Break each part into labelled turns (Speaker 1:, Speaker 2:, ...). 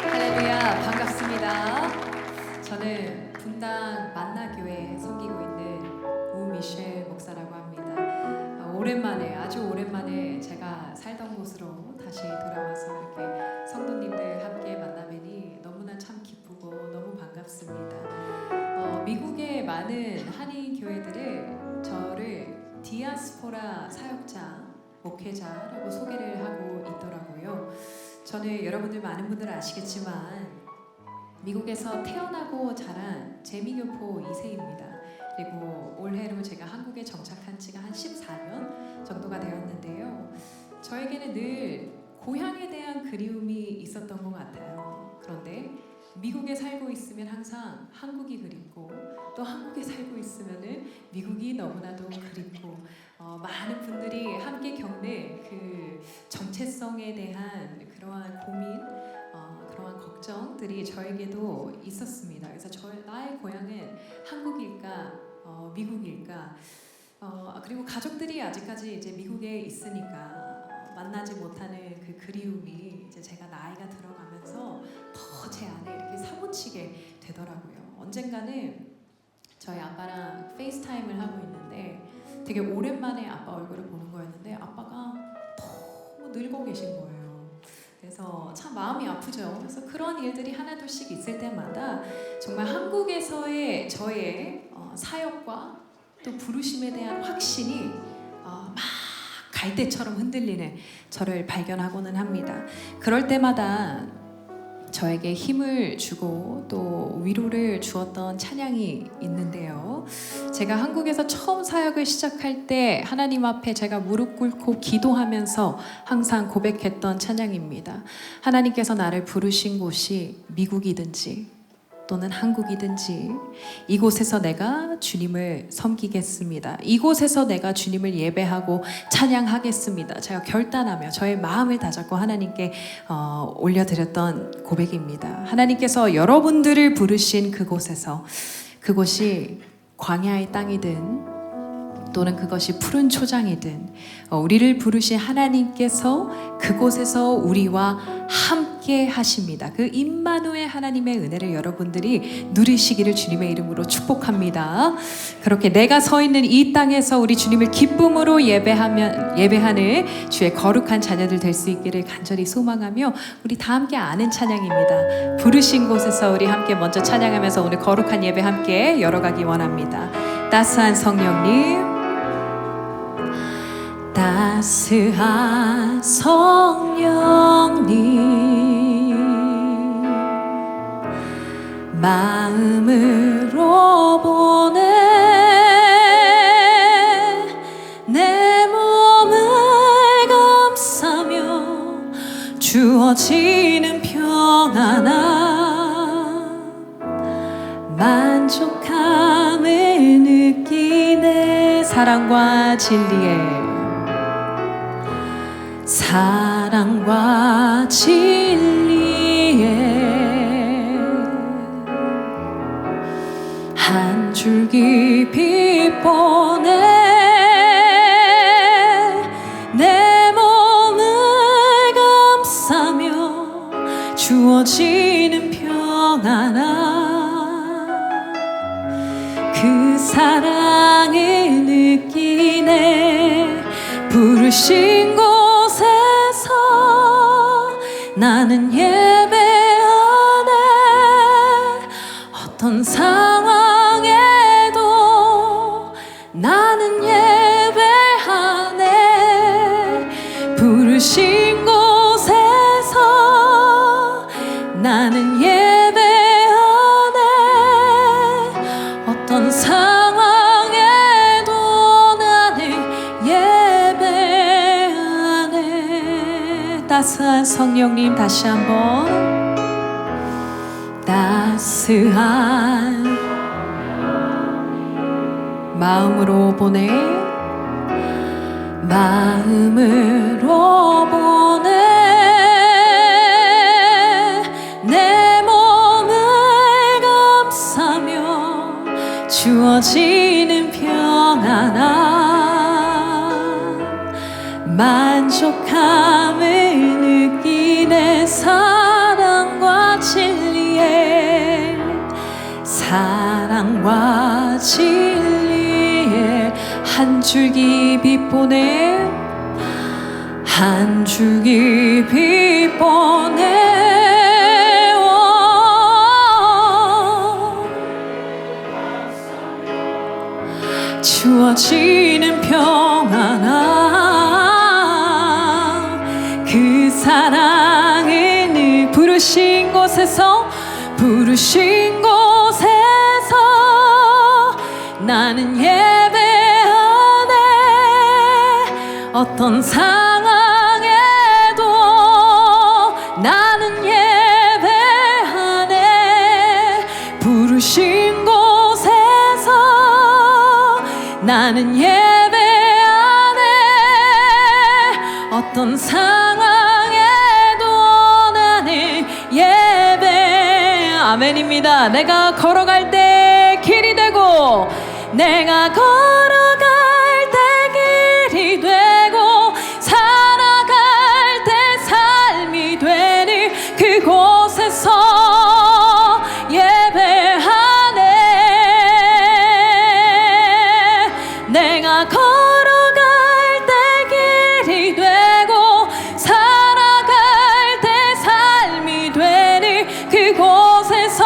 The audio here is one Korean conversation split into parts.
Speaker 1: 할렐루야, 반갑습니다. 저는 분당 만나교회 섬기고 있는 우미셸 목사라고 합니다. 오랜만에, 아주 오랜만에 제가 살던 곳으로 다시 돌아와서 이렇게 성도님들 함께 만나뵈니 너무나 참 기쁘고 너무 반갑습니다. 미국의 많은 한인 교회들을 저를 디아스포라 사역자, 목회자라고 소개를 하고 있더라고요. 저는 여러분들 많은 분들 아시겠지만 미국에서 태어나고 자란 재미교포 2세입니다. 그리고 올해로 제가 한국에 정착한 지가 한 14년 정도가 되었는데요. 저에게는 늘 고향에 대한 그리움이 있었던 것 같아요. 그런데 미국에 살고 있으면 항상 한국이 그립고 또 한국에 살고 있으면은 미국이 너무나도 그립고 많은 분들이 함께 겪는 그 정체성에 대한 그러한 고민, 그러한 걱정들이 저에게도 있었습니다. 그래서 나의 고향은 한국일까, 미국일까? 그리고 가족들이 아직까지 이제 미국에 있으니까 만나지 못하는 그 그리움이 이제 제가 나이가 들어가면서 더 제 안에 이렇게 사무치게 되더라고요. 언젠가는 저희 아빠랑 페이스타임을 하고 있는데 되게 오랜만에 아빠 얼굴을 보는 거였는데 아빠가 너무 늙어 계신 거예요. 그래서 참 마음이 아프죠. 그래서 그런 일들이 하나둘씩 있을 때마다 정말 한국에서의 저의 사역과 또 부르심에 대한 확신이 막 갈대처럼 흔들리는 저를 발견하고는 합니다. 그럴 때마다 저에게 힘을 주고 또 위로를 주었던 찬양이 있는데요. 제가 한국에서 처음 사역을 시작할 때 하나님 앞에 제가 무릎 꿇고 기도하면서 항상 고백했던 찬양입니다. 하나님께서 나를 부르신 곳이 미국이든지 또는 한국이든지 이곳에서 내가 주님을 섬기겠습니다. 이곳에서 내가 주님을 예배하고 찬양하겠습니다. 제가 결단하며 저의 마음을 다잡고 하나님께 올려드렸던 고백입니다. 하나님께서 여러분들을 부르신 그곳에서, 그곳이 광야의 땅이든 또는 그것이 푸른 초장이든 우리를 부르신 하나님께서 그곳에서 우리와 함께 하십니다. 그 임마누엘 하나님의 은혜를 여러분들이 누리시기를 주님의 이름으로 축복합니다. 그렇게 내가 서 있는 이 땅에서 우리 주님을 기쁨으로 예배하는 주의 거룩한 자녀들 될 수 있기를 간절히 소망하며 우리 다 함께 아는 찬양입니다. 부르신 곳에서 우리 함께 먼저 찬양하면서 오늘 거룩한 예배 함께 열어가기 원합니다. 따스한 성령님, 따스한 성령님, 마음으로 보내 내 몸을 감싸며 주어지는 평안함, 만족함을 느끼네. 사랑과 진리에, 사랑과 진리에 한 줄기 빛 보내 내 몸을 감싸며 주어지는 평안함, 그 사랑을 느끼네. 부르신 곳에서 나는 예배하네. 어떤 상황에도 나는 예배하네. 부르신 곳에서 나는 예배하네. 어떤 상황에도 나는 예배하네. 따스한 성령님, 다시 한번 따스한 마음으로 보내 마음으로 보내 내 몸을 감싸며 주어지는 평안함, 만족함을 느끼네. 사랑과 진리에, 사랑과 진리에 한 줄기 빛보내, 한 줄기 빛보내. 주어지는 평안함, 그 사랑을 늘 부르신 곳에서, 부르신 곳에서 나는 예배하네. 어떤 상황에도 나는 예배하네. 부르신 나는 예배하네. 어떤 상황에도 나는 예배. 아멘입니다. 내가 걸어갈 때 길이 되고, 내가 걸어갈 때 길이 되고, 살아갈 때 삶이 되는 그곳에서 예배하네. 내가 걸어갈 때 길이 되고, 살아갈 때 삶이 되는 그곳에서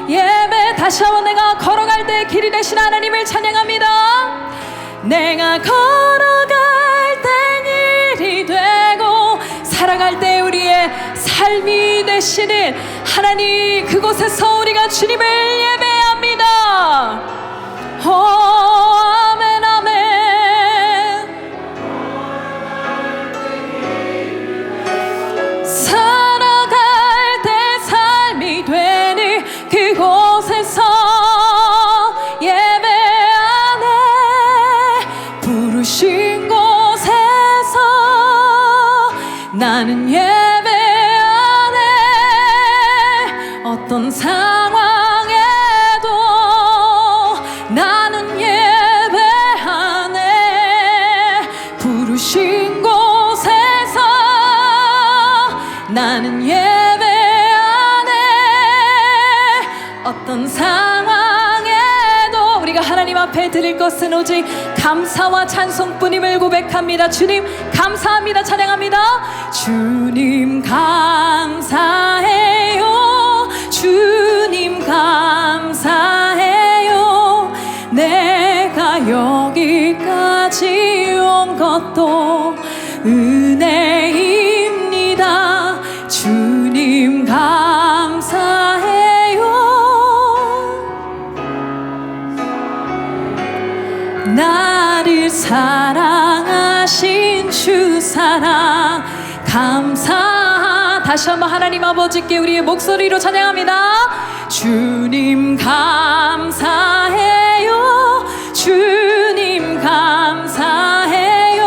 Speaker 1: 예배. 다시 한번 내가 걸어갈 때 길이 되신 하나님을 찬양합니다. 내가 걸어갈 때 길이 되고, 살아갈 때 우리의 삶이 되시는 하나님, 그곳에서 우리가 주님을 예배합니다. 아멘, 아멘. 살아갈 때 삶이 되는 그곳에서 예배하네. 부르신 곳에서 나는 예배하네. 어떤 상황에도 나는 예배하네. 부르신 곳에서 나는 예배하네. 어떤 상황에도 우리가 하나님 앞에 드릴 것은 오직 감사와 찬송뿐임을 고백합니다. 주님 감사합니다. 찬양합니다. 주님 감사해요. 주님 감사해요. 내가 여기까지 온 것도 은혜입니다. 주님 감사해요. 나를 사랑하신 주 사랑 감사. 다시 한번 하나님 아버지께 우리의 목소리로 찬양합니다. 주님 감사해요. 주님 감사해요.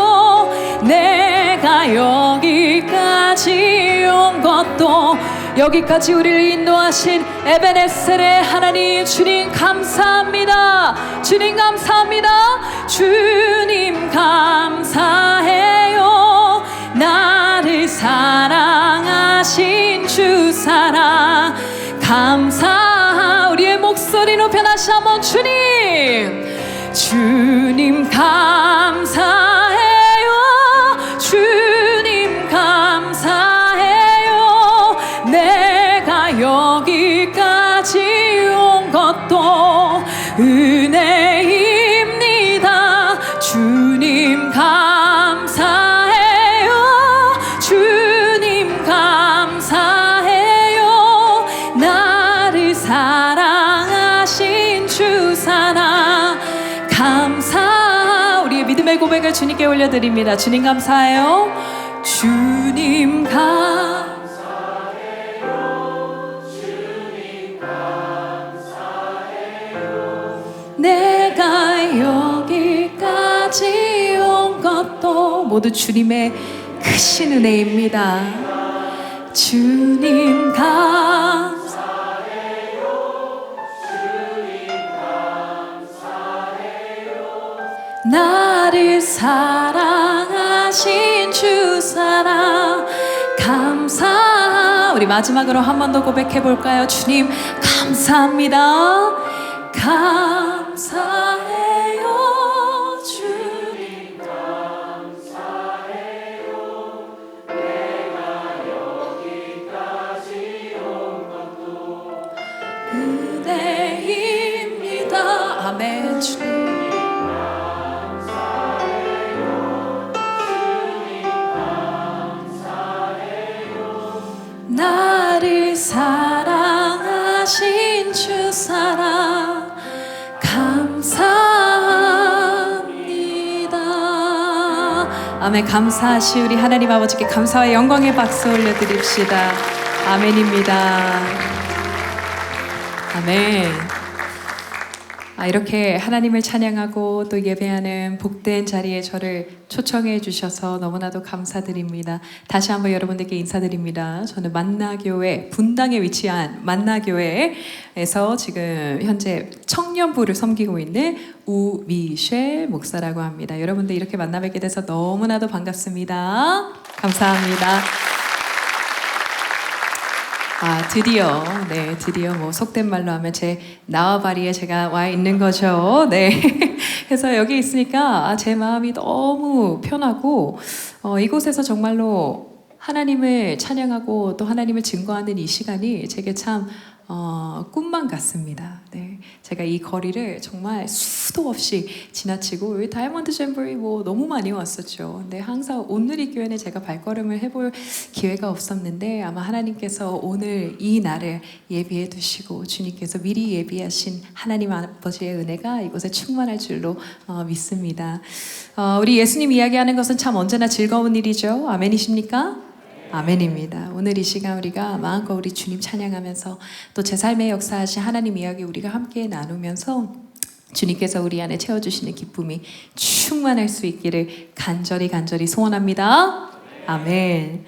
Speaker 1: 내가 여기까지 온 것도, 여기까지 우리를 인도하신 에베네셀의 하나님, 주님 감사합니다. 주님 감사합니다. 주님 감사해요. 나를 사랑하신 주 사랑 감사. 우리의 목소리 높여 다시 한번 주님, 주님 감사해요. 주님 감사해요. 내가 여기까지 온 것도 은혜입니다. 주님 감사해요. 주님 감사해요. 나를 사랑하신 주 사랑 감사. 우리의 믿음의 고백을 주님께 올려드립니다. 주님 감사해요. 주님 감사해요. 주님 감사해요. 내가 여기까지 온 것도 모두 주님의 크신 은혜입니다. 주님 감사해요. 나를 사랑하신 우리 마지막으로 한 번 더 고백해 볼까요? 주님 감사합니다. 감사해요. 주님 감사해요. 내가 여기까지 온 것도 은혜입니다. 아멘. 주님 나를 사랑하신 주 사랑 감사합니다. 아멘. 감사하시 우리 하나님 아버지께 감사와 영광의 박수 올려드립시다. 아멘입니다. 아멘. 이렇게 하나님을 찬양하고 또 예배하는 복된 자리에 저를 초청해 주셔서 너무나도 감사드립니다. 다시 한번 여러분들께 인사드립니다. 저는 만나교회 분당에 위치한 만나교회에서 지금 현재 청년부를 섬기고 있는 우미셸 목사라고 합니다. 여러분들 이렇게 만나 뵙게 돼서 너무나도 반갑습니다. 감사합니다. 드디어 뭐 속된 말로 하면 제 나와바리에 제가 와 있는 거죠. 네. 그래서 여기 있으니까 제 마음이 너무 편하고 이곳에서 정말로 하나님을 찬양하고 또 하나님을 증거하는 이 시간이 제게 참 꿈만 같습니다. 네. 제가 이 거리를 정말 수도 없이 지나치고 여기 다이아몬드 잼버리 뭐 너무 많이 왔었죠. 근데 항상 오늘이 교회는 제가 발걸음을 해볼 기회가 없었는데 아마 하나님께서 오늘 이 날을 예비해 두시고 주님께서 미리 예비하신 하나님 아버지의 은혜가 이곳에 충만할 줄로 믿습니다. 우리 예수님 이야기하는 것은 참 언제나 즐거운 일이죠. 아멘이십니까? 아멘입니다. 오늘 이 시간 우리가 마음껏 우리 주님 찬양하면서 또 제 삶의 역사하신 하나님 이야기 우리가 함께 나누면서 주님께서 우리 안에 채워주시는 기쁨이 충만할 수 있기를 간절히 소원합니다. 아멘.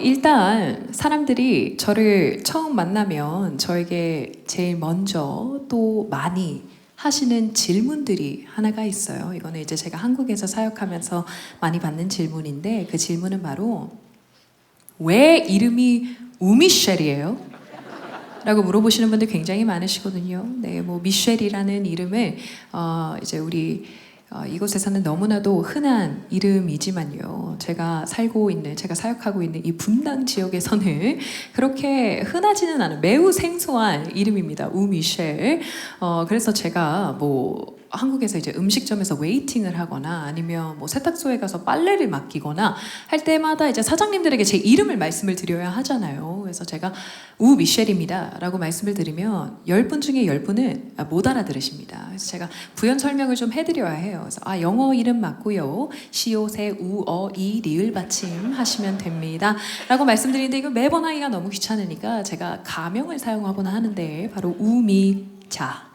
Speaker 1: 일단 사람들이 저를 처음 만나면 저에게 제일 먼저 또 많이 하시는 질문들이 하나가 있어요. 이거는 이제 제가 한국에서 사역하면서 많이 받는 질문인데 그 질문은 바로 왜 이름이 우미셸이에요? 라고 물어보시는 분들 굉장히 많으시거든요. 네, 뭐 미셸이라는 이름을 이제 우리 이곳에서는 너무나도 흔한 이름이지만요. 제가 사역하고 있는 이 분당 지역에서는 그렇게 흔하지는 않은 매우 생소한 이름입니다. 우미셸. 그래서 제가 뭐 한국에서 이제 음식점에서 웨이팅을 하거나 아니면 뭐 세탁소에 가서 빨래를 맡기거나 할 때마다 이제 사장님들에게 제 이름을 말씀을 드려야 하잖아요. 그래서 제가 우미셸입니다 라고 말씀을 드리면 10분 중에 10분은 못 알아들으십니다. 그래서 제가 부연 설명을 좀 해드려야 해요. 그래서 영어 이름 맞고요. 시옷에 우어이 리을 받침 하시면 됩니다 라고 말씀드리는데 이거 매번 하기가 너무 귀찮으니까 제가 가명을 사용하곤 하는데 바로 우미자.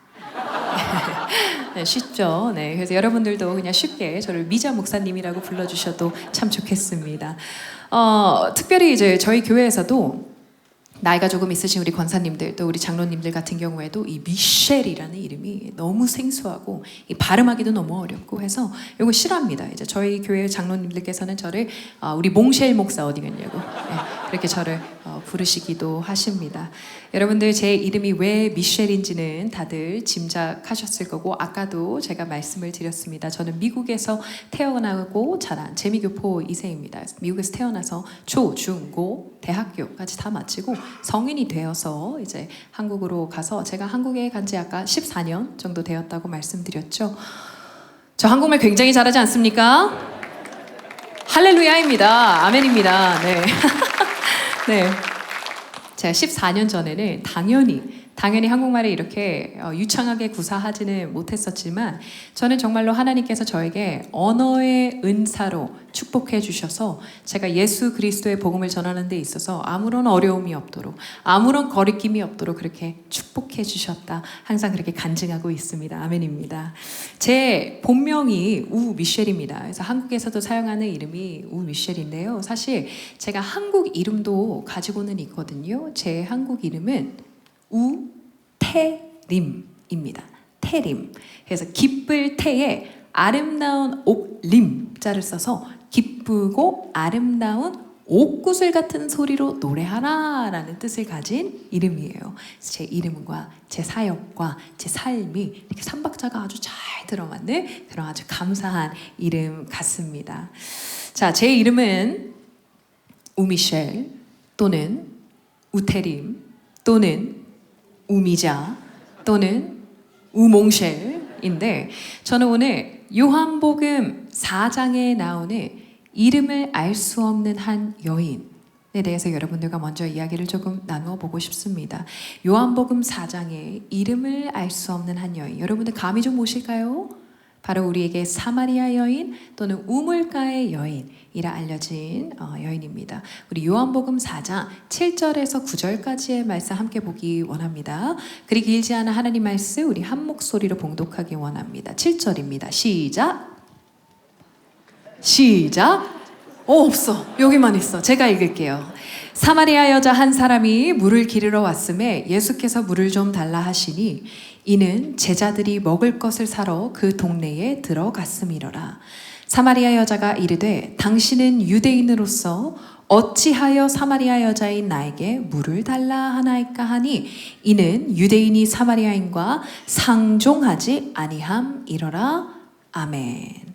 Speaker 1: 네, 쉽죠. 네, 그래서 여러분들도 그냥 쉽게 저를 미자 목사님이라고 불러주셔도 참 좋겠습니다. 특별히 이제 저희 교회에서도 나이가 조금 있으신 우리 권사님들 또 우리 장로님들 같은 경우에도 이 미셸이라는 이름이 너무 생소하고 이 발음하기도 너무 어렵고 해서 이거 싫어합니다. 이제 저희 교회 장로님들께서는 저를 우리 몽셸 목사 어디 갔냐고 그렇게 저를 부르시기도 하십니다. 여러분들 제 이름이 왜 미셸인지는 다들 짐작하셨을 거고 아까도 제가 말씀을 드렸습니다. 저는 미국에서 태어나고 자란 재미교포 2세입니다. 미국에서 태어나서 초, 중, 고, 대학교까지 다 마치고 성인이 되어서 이제 한국으로 가서 제가 한국에 간 지 아까 14년 정도 되었다고 말씀드렸죠. 저 한국말 굉장히 잘하지 않습니까? 할렐루야입니다. 아멘입니다. 네. 네. 제가 14년 전에는 당연히 한국말을 이렇게 유창하게 구사하지는 못했었지만 저는 정말로 하나님께서 저에게 언어의 은사로 축복해 주셔서 제가 예수 그리스도의 복음을 전하는 데 있어서 아무런 어려움이 없도록 아무런 거리낌이 없도록 그렇게 축복해 주셨다. 항상 그렇게 간증하고 있습니다. 아멘입니다. 제 본명이 우미셸입니다. 그래서 한국에서도 사용하는 이름이 우미셸인데요. 사실 제가 한국 이름도 가지고는 있거든요. 제 한국 이름은 우태림입니다. 태림. 그래서 기쁠 태에 아름다운 옥림자를 써서 기쁘고 아름다운 옥구슬 같은 소리로 노래하라라는 뜻을 가진 이름이에요. 제 이름과 제 사역과 제 삶이 이렇게 삼박자가 아주 잘 들어맞는 그런 아주 감사한 이름 같습니다. 자, 제 이름은 우미셸 또는 우테림 또는 우미자 또는 우몽셸인데, 저는 오늘 요한복음 4장에 나오는 이름을 알 수 없는 한 여인에 대해서 여러분들과 먼저 이야기를 조금 나누어 보고 싶습니다. 요한복음 4장에 이름을 알 수 없는 한 여인, 여러분들 감이 좀 오실까요? 바로 우리에게 사마리아 여인 또는 우물가의 여인이라 알려진 여인입니다. 우리 요한복음 4장 7절에서 9절까지의 말씀 함께 보기 원합니다. 그리 길지 않은 하나님 말씀 우리 한 목소리로 봉독하기 원합니다. 7절입니다. 시작. 없어. 여기만 있어. 제가 읽을게요. 사마리아 여자 한 사람이 물을 기르러 왔음에 예수께서 물을 좀 달라 하시니 이는 제자들이 먹을 것을 사러 그 동네에 들어갔음이러라. 사마리아 여자가 이르되 당신은 유대인으로서 어찌하여 사마리아 여자인 나에게 물을 달라 하나이까 하니 이는 유대인이 사마리아인과 상종하지 아니함이러라. 아멘.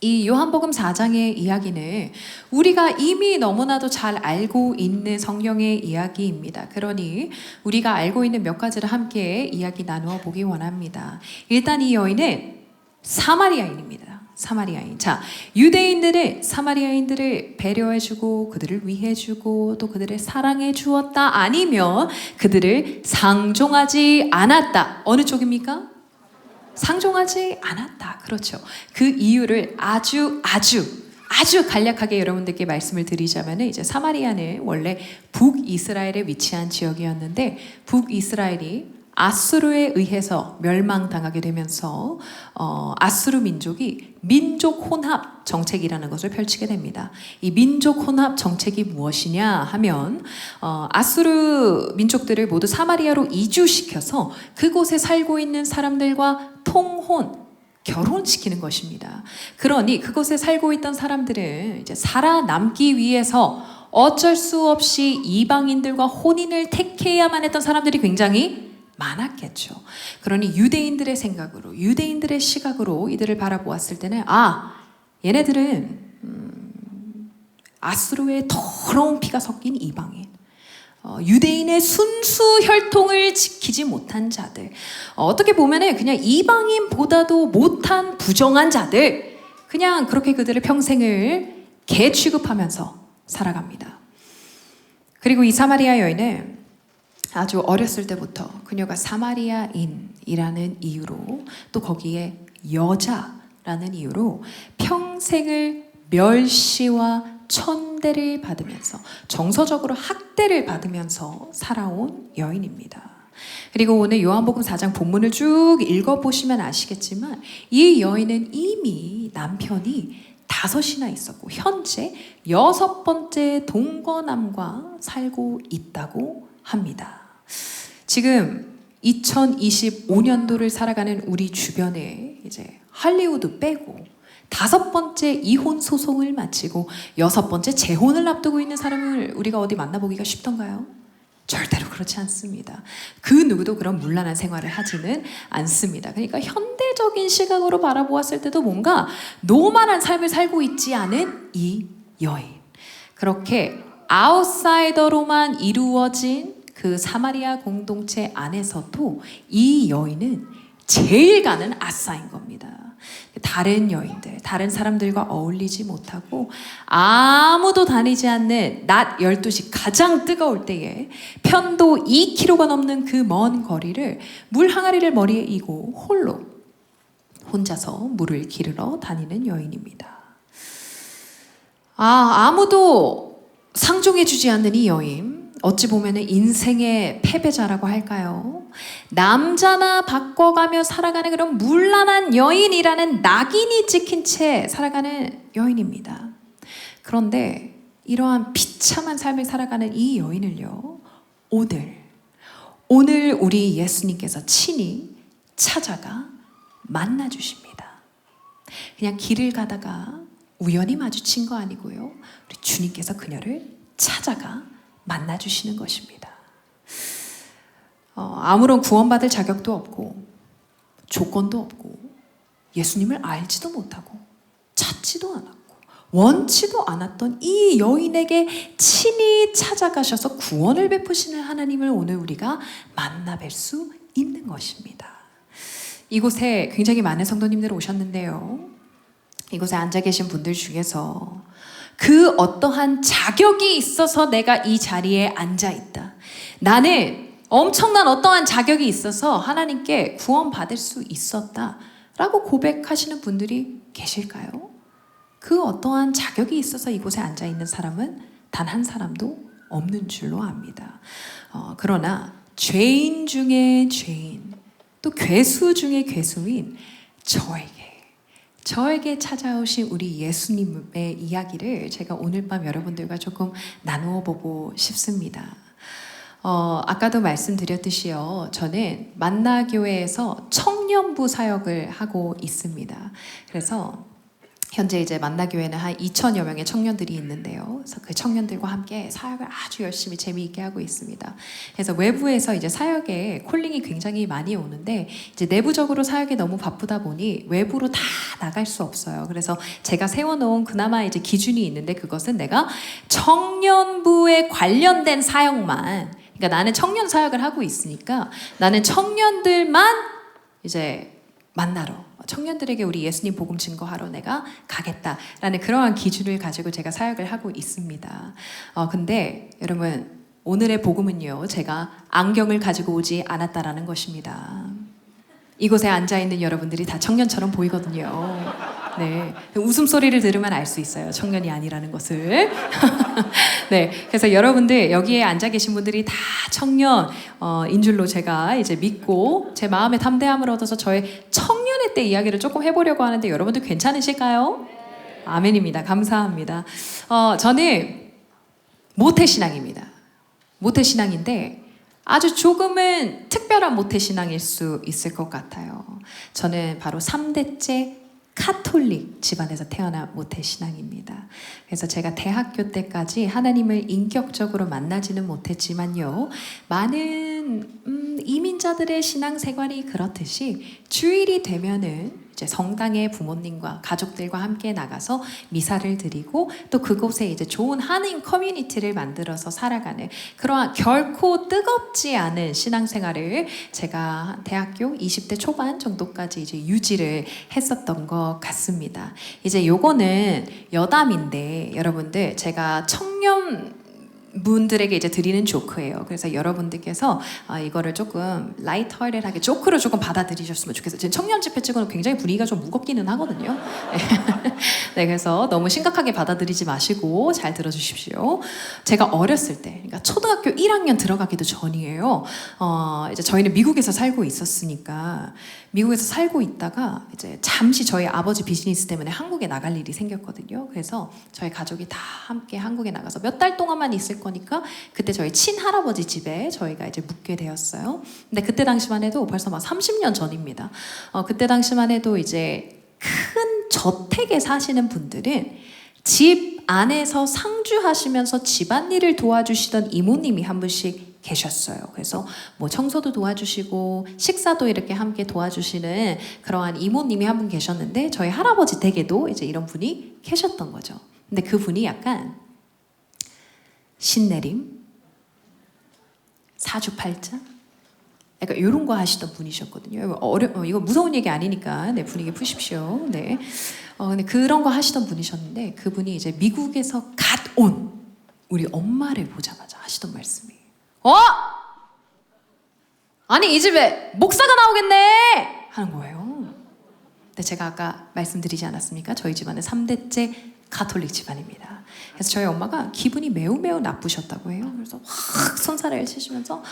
Speaker 1: 이 요한복음 4장의 이야기는 우리가 이미 너무나도 잘 알고 있는 성경의 이야기입니다. 그러니 우리가 알고 있는 몇 가지를 함께 이야기 나누어 보기 원합니다. 일단 이 여인은 사마리아인입니다. 사마리아인. 자, 유대인들은 사마리아인들을 배려해주고 그들을 위해주고 또 그들을 사랑해 주었다, 아니면 그들을 상종하지 않았다. 어느 쪽입니까? 상종하지 않았다. 그렇죠. 그 이유를 아주 간략하게 여러분들께 말씀을 드리자면, 이제 사마리아는 원래 북이스라엘에 위치한 지역이었는데 북이스라엘이 아수르에 의해서 멸망당하게 되면서 아수르 민족이 민족 혼합 정책이라는 것을 펼치게 됩니다. 이 민족 혼합 정책이 무엇이냐 하면 아수르 민족들을 모두 사마리아로 이주시켜서 그곳에 살고 있는 사람들과 결혼시키는 것입니다. 그러니 그곳에 살고 있던 사람들은 이제 살아남기 위해서 어쩔 수 없이 이방인들과 혼인을 택해야만 했던 사람들이 굉장히 많았겠죠. 그러니 유대인들의 생각으로, 유대인들의 시각으로 이들을 바라보았을 때는 얘네들은 아수르의 더러운 피가 섞인 이방인, 유대인의 순수 혈통을 지키지 못한 자들, 어떻게 보면은 그냥 이방인보다도 못한 부정한 자들, 그냥 그렇게 그들의 평생을 개 취급하면서 살아갑니다. 그리고 이 사마리아 여인은 아주 어렸을 때부터 그녀가 사마리아인이라는 이유로, 또 거기에 여자라는 이유로 평생을 멸시와 천대를 받으면서, 정서적으로 학대를 받으면서 살아온 여인입니다. 그리고 오늘 요한복음 4장 본문을 쭉 읽어보시면 아시겠지만 이 여인은 이미 남편이 5이나 있었고 현재 6번째 동거남과 살고 있다고 합니다. 지금 2025년도를 살아가는 우리 주변에 이제 할리우드 빼고 5번째 이혼 소송을 마치고 6번째 재혼을 앞두고 있는 사람을 우리가 어디 만나보기가 쉽던가요? 절대로 그렇지 않습니다. 그 누구도 그런 문란한 생활을 하지는 않습니다. 그러니까 현대적인 시각으로 바라보았을 때도 뭔가 노멀한 삶을 살고 있지 않은 이 여인, 그렇게 아웃사이더로만 이루어진 그 사마리아 공동체 안에서도 이 여인은 제일 가는 아싸인 겁니다. 다른 여인들, 다른 사람들과 어울리지 못하고 아무도 다니지 않는 낮 12시 가장 뜨거울 때에 편도 2km가 넘는 그 먼 거리를 물 항아리를 머리에 이고 혼자서 물을 기르러 다니는 여인입니다. 아무도 상종해주지 않는 이 여인, 어찌 보면 인생의 패배자라고 할까요? 남자나 바꿔가며 살아가는 그런 문란한 여인이라는 낙인이 찍힌 채 살아가는 여인입니다. 그런데 이러한 비참한 삶을 살아가는 이 여인을요, 오늘 우리 예수님께서 친히 찾아가 만나주십니다. 그냥 길을 가다가 우연히 마주친 거 아니고요. 우리 주님께서 그녀를 찾아가 만나주시는 것입니다. 아무런 구원받을 자격도 없고 조건도 없고 예수님을 알지도 못하고 찾지도 않았고 원치도 않았던 이 여인에게 친히 찾아가셔서 구원을 베푸시는 하나님을 오늘 우리가 만나뵐 수 있는 것입니다. 이곳에 굉장히 많은 성도님들 오셨는데요. 이곳에 앉아 계신 분들 중에서 그 어떠한 자격이 있어서 내가 이 자리에 앉아 있다. 나는 엄청난 어떠한 자격이 있어서 하나님께 구원받을 수 있었다 라고 고백하시는 분들이 계실까요? 그 어떠한 자격이 있어서 이곳에 앉아 있는 사람은 단 한 사람도 없는 줄로 압니다. 그러나 죄인 중에 죄인, 또 괴수 중에 괴수인 저에게 찾아오신 우리 예수님의 이야기를 제가 오늘 밤 여러분들과 조금 나누어 보고 싶습니다. 아까도 말씀드렸듯이요. 저는 만나교회에서 청년부 사역을 하고 있습니다. 그래서 현재 이제 만나교회는 한 2,000여 명의 청년들이 있는데요. 그래서 그 청년들과 함께 사역을 아주 열심히 재미있게 하고 있습니다. 그래서 외부에서 이제 사역에 콜링이 굉장히 많이 오는데 이제 내부적으로 사역에 너무 바쁘다 보니 외부로 다 나갈 수 없어요. 그래서 제가 세워놓은 그나마 이제 기준이 있는데 그것은 내가 청년부에 관련된 사역만, 그러니까 나는 청년 사역을 하고 있으니까 나는 청년들만 이제 만나러, 청년들에게 우리 예수님 복음 증거하러 내가 가겠다라는 그러한 기준을 가지고 제가 사역을 하고 있습니다. 근데 여러분 오늘의 복음은요, 제가 안경을 가지고 오지 않았다라는 것입니다. 이곳에 앉아있는 여러분들이 다 청년처럼 보이거든요. 네, 웃음소리를 들으면 알 수 있어요. 청년이 아니라는 것을. 네, 그래서 여러분들 여기에 앉아 계신 분들이 다 청년인 줄로 제가 이제 믿고 제 마음의 담대함을 얻어서 저의 청년의 때 이야기를 조금 해보려고 하는데 여러분들 괜찮으실까요? 아멘입니다. 감사합니다. 저는 모태신앙입니다. 모태신앙인데 아주 조금은 특별한 모태신앙일 수 있을 것 같아요. 저는 바로 3대째 카톨릭 집안에서 태어난 모태신앙입니다. 그래서 제가 대학교 때까지 하나님을 인격적으로 만나지는 못했지만요, 많은 이민자들의 신앙생활이 그렇듯이 주일이 되면은 이제 성당에 부모님과 가족들과 함께 나가서 미사를 드리고 또 그곳에 이제 좋은 한인 커뮤니티를 만들어서 살아가는 그러한 결코 뜨겁지 않은 신앙생활을 제가 대학교 20대 초반 정도까지 이제 유지를 했었던 것 같습니다. 이제 요거는 여담인데 여러분들 제가 청년 분들에게 이제 드리는 조크예요. 그래서 여러분들께서 이거를 조금 라이트하게 조크로 조금 받아들이셨으면 좋겠어요. 지금 청년 집회 찍어는 굉장히 분위기가 좀 무겁기는 하거든요. 네, 그래서 너무 심각하게 받아들이지 마시고 잘 들어주십시오. 제가 어렸을 때, 그러니까 초등학교 1학년 들어가기도 전이에요. 이제 저희는 미국에서 살고 있었으니까 미국에서 살고 있다가 이제 잠시 저희 아버지 비즈니스 때문에 한국에 나갈 일이 생겼거든요. 그래서 저희 가족이 다 함께 한국에 나가서 몇 달 동안만 있을 거니까 그때 저희 친할아버지 집에 저희가 이제 묵게 되었어요. 근데 그때 당시만 해도 벌써 막 30년 전입니다. 그때 당시만 해도 이제 큰 저택에 사시는 분들은 집 안에서 상주하시면서 집안일을 도와주시던 이모님이 한 분씩 계셨어요. 그래서 뭐 청소도 도와주시고 식사도 이렇게 함께 도와주시는 그러한 이모님이 한 분 계셨는데 저희 할아버지 댁에도 이제 이런 분이 계셨던 거죠. 근데 그분이 약간 신내림, 사주팔자, 약간 이런 거 하시던 분이셨거든요. 이거 무서운 얘기 아니니까 네, 분위기 푸십시오. 네. 근데 그런 거 하시던 분이셨는데 그분이 이제 미국에서 갓 온 우리 엄마를 보자마자 하시던 말씀이 아니 이 집에 목사가 나오겠네 하는 거예요. 근데 제가 아까 말씀드리지 않았습니까? 저희 집안은 3대째 가톨릭 집안입니다. 그래서 저희 엄마가 기분이 매우 나쁘셨다고 해요. 그래서 확 손살을 치시면서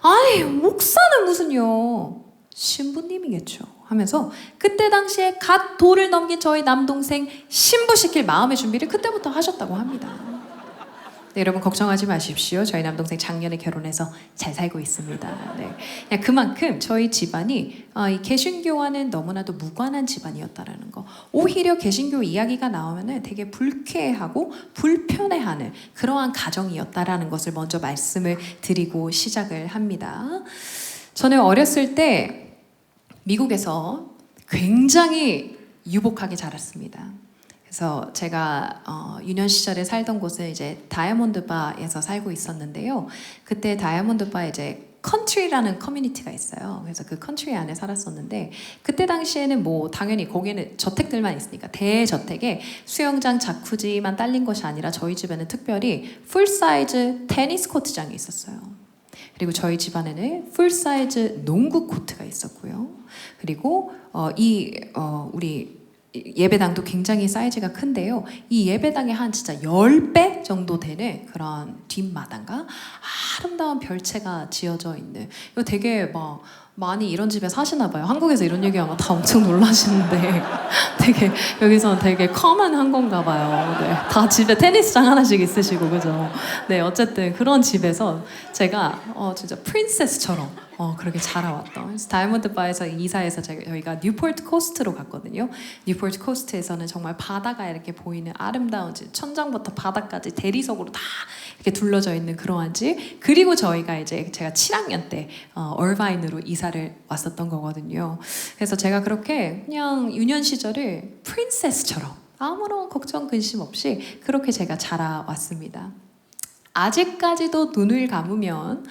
Speaker 1: 아니 목사는 무슨요, 신부님이겠죠 하면서 그때 당시에 갓 돌을 넘긴 저희 남동생 신부시킬 마음의 준비를 그때부터 하셨다고 합니다. 네, 여러분 걱정하지 마십시오. 저희 남동생 작년에 결혼해서 잘 살고 있습니다. 네. 그냥 그만큼 저희 집안이 이 개신교와는 너무나도 무관한 집안이었다라는 거. 오히려 개신교 이야기가 나오면은 되게 불쾌하고 불편해하는 그러한 가정이었다라는 것을 먼저 말씀을 드리고 시작을 합니다. 저는 어렸을 때 미국에서 굉장히 유복하게 자랐습니다. 그래서 제가 유년 시절에 살던 곳은 이제 다이아몬드 바에서 살고 있었는데요. 그때 다이아몬드 바에 이제 컨트리라는 커뮤니티가 있어요. 그래서 그 컨트리 안에 살았었는데 그때 당시에는 뭐 당연히 거기에는 저택들만 있으니까 대저택에 수영장, 자쿠지만 딸린 것이 아니라 저희 집에는 특별히 풀사이즈 테니스 코트장이 있었어요. 그리고 저희 집안에는 풀사이즈 농구 코트가 있었고요. 그리고 우리 예배당도 굉장히 사이즈가 큰데요. 이 예배당에 한 진짜 10배 정도 되는 그런 뒷마당과 아름다운 별채가 지어져 있는, 이거 되게 막 많이 이런 집에 사시나 봐요. 한국에서 이런 얘기하면 다 엄청 놀라시는데 되게 여기서는 되게 커먼한 건가 봐요. 네, 다 집에 테니스장 하나씩 있으시고 그죠? 네, 어쨌든 그런 집에서 제가 진짜 프린세스처럼 그렇게 자라왔던. 그래서 다이아몬드 바에서 이사해서 저희가 뉴포트 코스트로 갔거든요. 뉴포트 코스트에서는 정말 바다가 이렇게 보이는 아름다운 집, 천장부터 바닥까지 대리석으로 다 이렇게 둘러져 있는 그러한 집. 그리고 저희가 이제 제가 7학년 때 얼바인으로 이사를 왔었던 거거든요. 그래서 제가 그렇게 그냥 유년 시절을 프린세스처럼 아무런 걱정 근심 없이 그렇게 제가 자라왔습니다. 아직까지도 눈을 감으면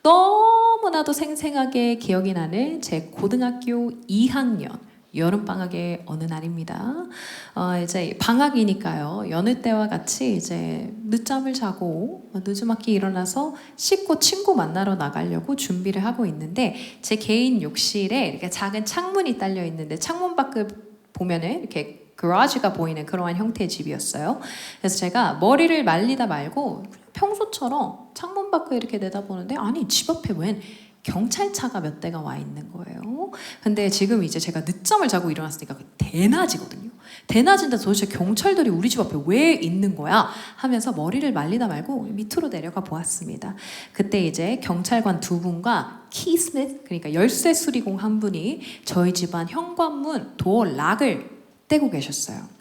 Speaker 1: 너무나도 생생하게 기억이 나는 제 고등학교 2학년 여름방학의 어느 날입니다. 이제 방학이니까요. 여느 때와 같이 이제 늦잠을 자고 늦지막히 일어나서 씻고 친구 만나러 나가려고 준비를 하고 있는데 제 개인 욕실에 이렇게 작은 창문이 딸려 있는데 창문 밖을 보면은 이렇게 그라지가 보이는 그러한 형태의 집이었어요. 그래서 제가 머리를 말리다 말고 평소처럼 창문 밖을 이렇게 내다보는데 아니 집 앞에 웬 경찰차가 몇 대가 와 있는 거예요. 근데 지금 이제 제가 늦잠을 자고 일어났으니까 대낮이거든요. 대낮인데 도대체 경찰들이 우리 집 앞에 왜 있는 거야? 하면서 머리를 말리다 말고 밑으로 내려가 보았습니다. 그때 이제 경찰관 2분과 키스밋, 그러니까 열쇠 수리공 1분이 저희 집안 현관문 도어 락을 떼고 계셨어요.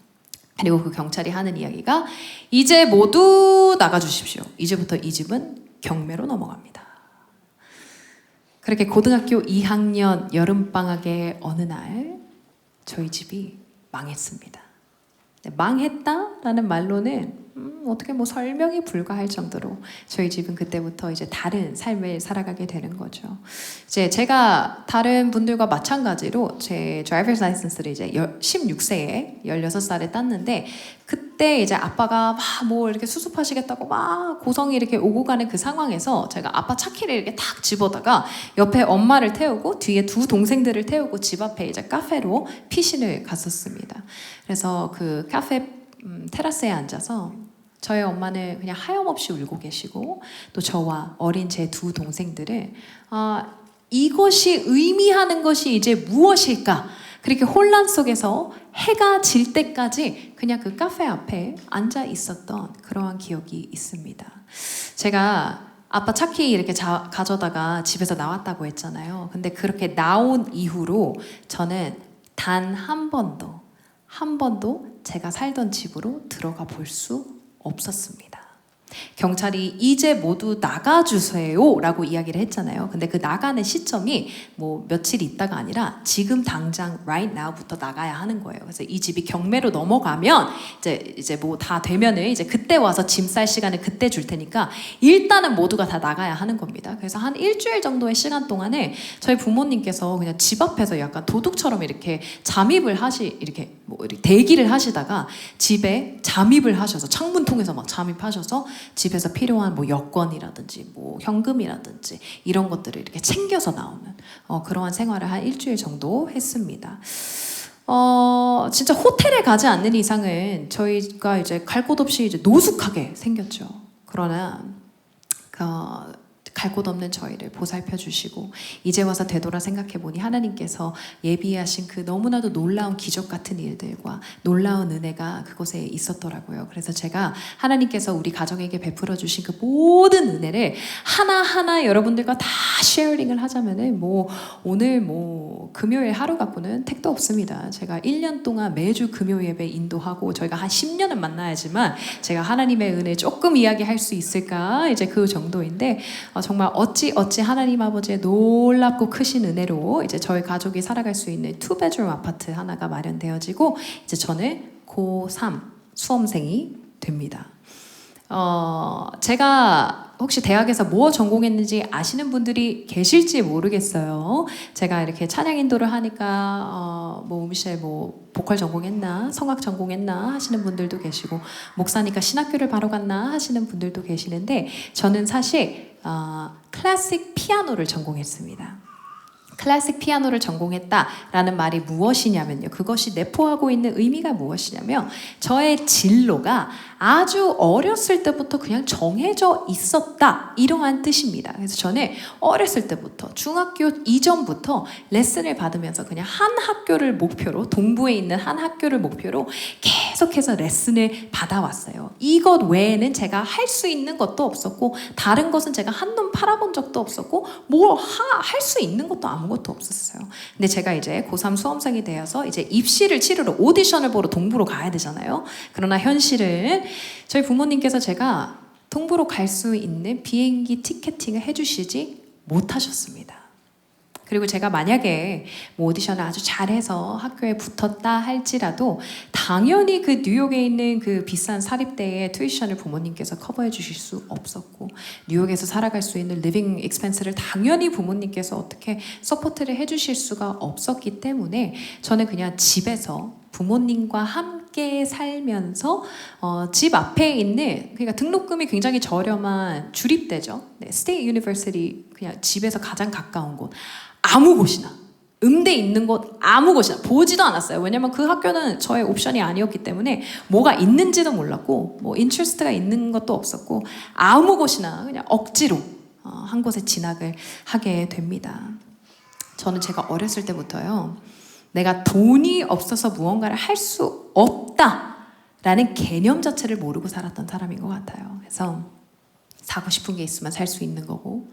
Speaker 1: 그리고 그 경찰이 하는 이야기가 이제 모두 나가주십시오. 이제부터 이 집은 경매로 넘어갑니다. 그렇게 고등학교 2학년 여름방학의 어느 날 저희 집이 망했습니다. 망했다라는 말로는 어떻게 뭐 설명이 불가할 정도로 저희 집은 그때부터 이제 다른 삶을 살아가게 되는 거죠. 이제 제가 다른 분들과 마찬가지로 제 드라이버스 라이선스를 이제 16세에 16살에 땄는데 그때 이제 아빠가 막 뭐 이렇게 수습하시겠다고 막 고성이 이렇게 오고 가는 그 상황에서 제가 아빠 차키를 이렇게 탁 집어다가 옆에 엄마를 태우고 뒤에 2 동생들을 태우고 집 앞에 이제 카페로 피신을 갔었습니다. 그래서 그 카페 테라스에 앉아서 저희 엄마는 그냥 하염없이 울고 계시고 또 저와 어린 제 2 동생들은 이것이 의미하는 것이 이제 무엇일까? 그렇게 혼란 속에서 해가 질 때까지 그냥 그 카페 앞에 앉아 있었던 그러한 기억이 있습니다. 제가 아빠 차키 이렇게 가져다가 집에서 나왔다고 했잖아요. 근데 그렇게 나온 이후로 저는 단 한 번도 제가 살던 집으로 들어가 볼 수 없었습니다. 경찰이 이제 모두 나가주세요 라고 이야기를 했잖아요. 근데 그 나가는 시점이 뭐 며칠 있다가 아니라 지금 당장 right now부터 나가야 하는 거예요. 그래서 이 집이 경매로 넘어가면 이제 뭐 다 되면은 이제 그때 와서 짐 쌀 시간을 그때 줄 테니까 일단은 모두가 다 나가야 하는 겁니다. 그래서 한 일주일 정도의 시간 동안에 저희 부모님께서 그냥 집 앞에서 약간 도둑처럼 이렇게 잠입을 이렇게 뭐 이렇게 대기를 하시다가 집에 잠입을 하셔서 창문 통해서 막 잠입하셔서 집에서 필요한 뭐 여권이라든지 뭐 현금이라든지 이런 것들을 이렇게 챙겨서 나오는 그러한 생활을 한 일주일 정도 했습니다. 진짜 호텔에 가지 않는 이상은 저희가 이제 갈 곳 없이 이제 노숙하게 생겼죠. 그러나 갈 곳 없는 저희를 보살펴 주시고 이제 와서 되돌아 생각해 보니 하나님께서 예비하신 그 너무나도 놀라운 기적 같은 일들과 놀라운 은혜가 그곳에 있었더라고요. 그래서 제가 하나님께서 우리 가정에게 베풀어 주신 그 모든 은혜를 하나하나 여러분들과 다 쉐어링을 하자면은 오늘 금요일 하루 갖고는 택도 없습니다. 제가 1년 동안 매주 금요 예배 인도하고 저희가 한 10년은 만나야지만 제가 하나님의 은혜 조금 이야기할 수 있을까 이제 그 정도인데 정말 어찌 하나님 아버지의 놀랍고 크신 은혜로 이제 저희 가족이 살아갈 수 있는 2bedroom 아파트 하나가 마련되어지고 이제 저는 고3 수험생이 됩니다. 제가 혹시 대학에서 뭐 전공했는지 아시는 분들이 계실지 모르겠어요. 제가 이렇게 찬양 인도를 하니까 우미셸 보컬 전공했나 성악 전공했나 하시는 분들도 계시고 목사니까 신학교를 바로 갔나 하시는 분들도 계시는데 저는 사실 클래식 피아노를 전공했습니다. 클래식 피아노를 전공했다라는 말이 무엇이냐면요. 그것이 내포하고 있는 의미가 무엇이냐면 저의 진로가 아주 어렸을 때부터 그냥 정해져 있었다 이러한 뜻입니다. 그래서 저는 어렸을 때부터 중학교 이전부터 레슨을 받으면서 그냥 한 학교를 목표로 동부에 있는 한 학교를 목표로 계속해서 레슨을 받아왔어요. 이것 외에는 제가 할 수 있는 것도 없었고 다른 것은 제가 한눈 팔아본 적도 없었고 할 수 있는 것도 아무것도 없었어요. 근데 제가 이제 고3 수험생이 되어서 이제 입시를 치르러 오디션을 보러 동부로 가야 되잖아요. 그러나 현실은 저희 부모님께서 제가 동부로 갈 수 있는 비행기 티켓팅을 해주시지 못하셨습니다. 그리고 제가 만약에 오디션을 아주 잘해서 학교에 붙었다 할지라도 당연히 그 뉴욕에 있는 그 비싼 사립대의 튜이션을 부모님께서 커버해 주실 수 없었고 뉴욕에서 살아갈 수 있는 리빙 익스펜스를 당연히 부모님께서 어떻게 서포트를 해주실 수가 없었기 때문에 저는 그냥 집에서 부모님과 함께 살면서 집 앞에 있는 그러니까 등록금이 굉장히 저렴한 주립대죠. 네, 스테이트 유니버시티 그냥 집에서 가장 가까운 곳 아무 곳이나 음대 있는 곳 아무 곳이나 보지도 않았어요. 왜냐면 그 학교는 저의 옵션이 아니었기 때문에 뭐가 있는지도 몰랐고 인트레스트가 있는 것도 없었고 아무 곳이나 그냥 억지로 한 곳에 진학을 하게 됩니다. 저는 제가 어렸을 때부터요. 내가 돈이 없어서 무언가를 할 수 없다라는 개념 자체를 모르고 살았던 사람인 것 같아요. 그래서 사고 싶은 게 있으면 살 수 있는 거고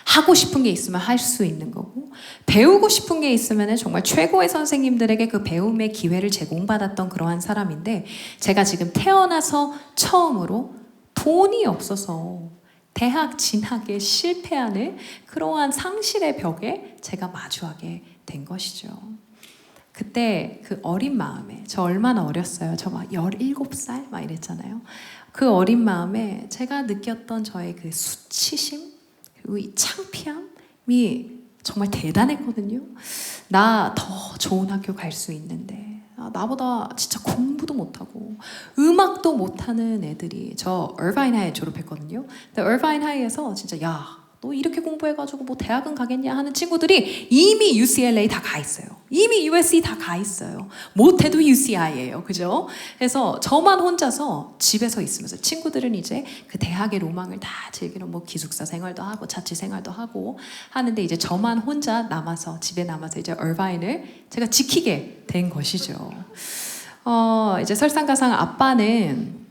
Speaker 1: 하고 싶은 게 있으면 할 수 있는 거고 배우고 싶은 게 있으면 정말 최고의 선생님들에게 그 배움의 기회를 제공받았던 그러한 사람인데 제가 지금 태어나서 처음으로 돈이 없어서 대학 진학에 실패하는 그러한 상실의 벽에 제가 마주하게 된 것이죠. 그때 그 어린 마음에 저 얼마나 어렸어요. 저 막 17살 막 이랬잖아요. 그 어린 마음에 제가 느꼈던 저의 그 수치심 그리고 이 창피함이 정말 대단했거든요. 나 더 좋은 학교 갈 수 있는데 나보다 진짜 공부도 못하고 음악도 못하는 애들이 저 얼바인 하이 졸업했거든요. 근데 얼바인 하이에서 진짜 너 이렇게 공부해가지고 뭐 대학은 가겠냐 하는 친구들이 이미 UCLA 다 가 있어요. 이미 USC 다 가 있어요. 못해도 UCI예요. 그죠? 그래서 저만 혼자서 집에서 있으면서 친구들은 이제 그 대학의 로망을 다 즐기러 기숙사 생활도 하고 자취 생활도 하고 하는데 이제 저만 혼자 남아서 집에 남아서 이제 얼바인을 제가 지키게 된 것이죠. 이제 설상가상 아빠는